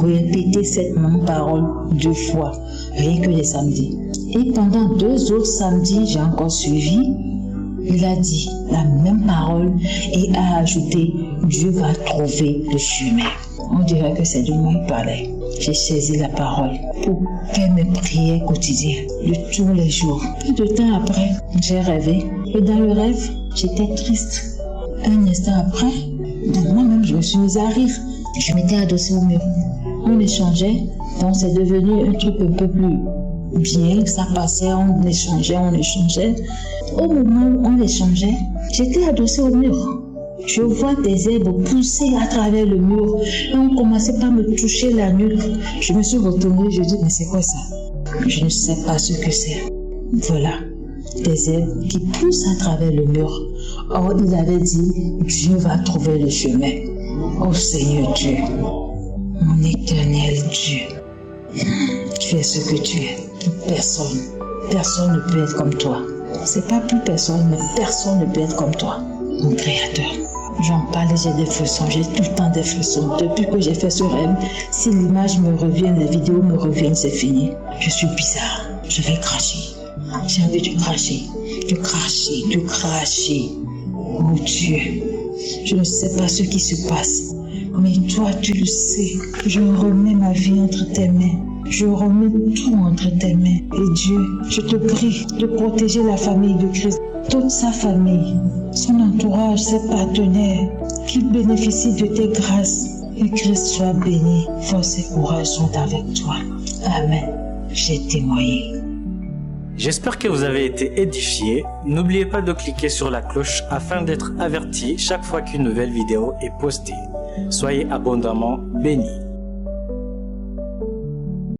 répété cette même parole 2 fois, rien que les samedis. Et pendant 2 autres samedis, j'ai encore suivi. Il a dit la même parole et a ajouté Dieu va trouver le chemin. On dirait que c'est de moi qu'il parlait. J'ai saisi la parole pour faire mes prières quotidiennes de tous les jours. Peu de temps après, j'ai rêvé. Et dans le rêve, j'étais triste. Un instant après, moi-même, je me suis mise à rire. Je m'étais adossée au mur. On échangeait, donc c'est devenu un truc un peu plus bien. Ça passait, on échangeait. Au moment où on échangeait, j'étais adossée au mur. Je vois des herbes pousser à travers le mur et on commençait par me toucher la nuque. Je me suis retournée, je dis mais c'est quoi ça? Je ne sais pas ce que c'est. Voilà, des herbes qui poussent à travers le mur. Or il avait dit Dieu va trouver le chemin. Oh Seigneur Dieu, mon éternel Dieu, tu es ce que tu es. Personne ne peut être comme toi. C'est pas plus personne, mais personne ne peut être comme toi, mon Créateur. J'en parle et j'ai des frissons, j'ai tout le temps des frissons. Depuis que j'ai fait ce rêve, si l'image me revient, les vidéos me reviennent, c'est fini. Je suis bizarre, je vais cracher. J'ai envie de cracher, de cracher. Oh Dieu, je ne sais pas ce qui se passe, mais toi tu le sais. Je remets ma vie entre tes mains. Je remets tout entre tes mains. Et Dieu, je te prie de protéger la famille de Christ, toute sa famille, son entourage, ses partenaires, qu'ils bénéficient de tes grâces. Et Christ soit béni. Force et courage sont avec toi. Amen. J'ai témoigné. J'espère que vous avez été édifiés. N'oubliez pas de cliquer sur la cloche afin d'être averti chaque fois qu'une nouvelle vidéo est postée. Soyez abondamment bénis.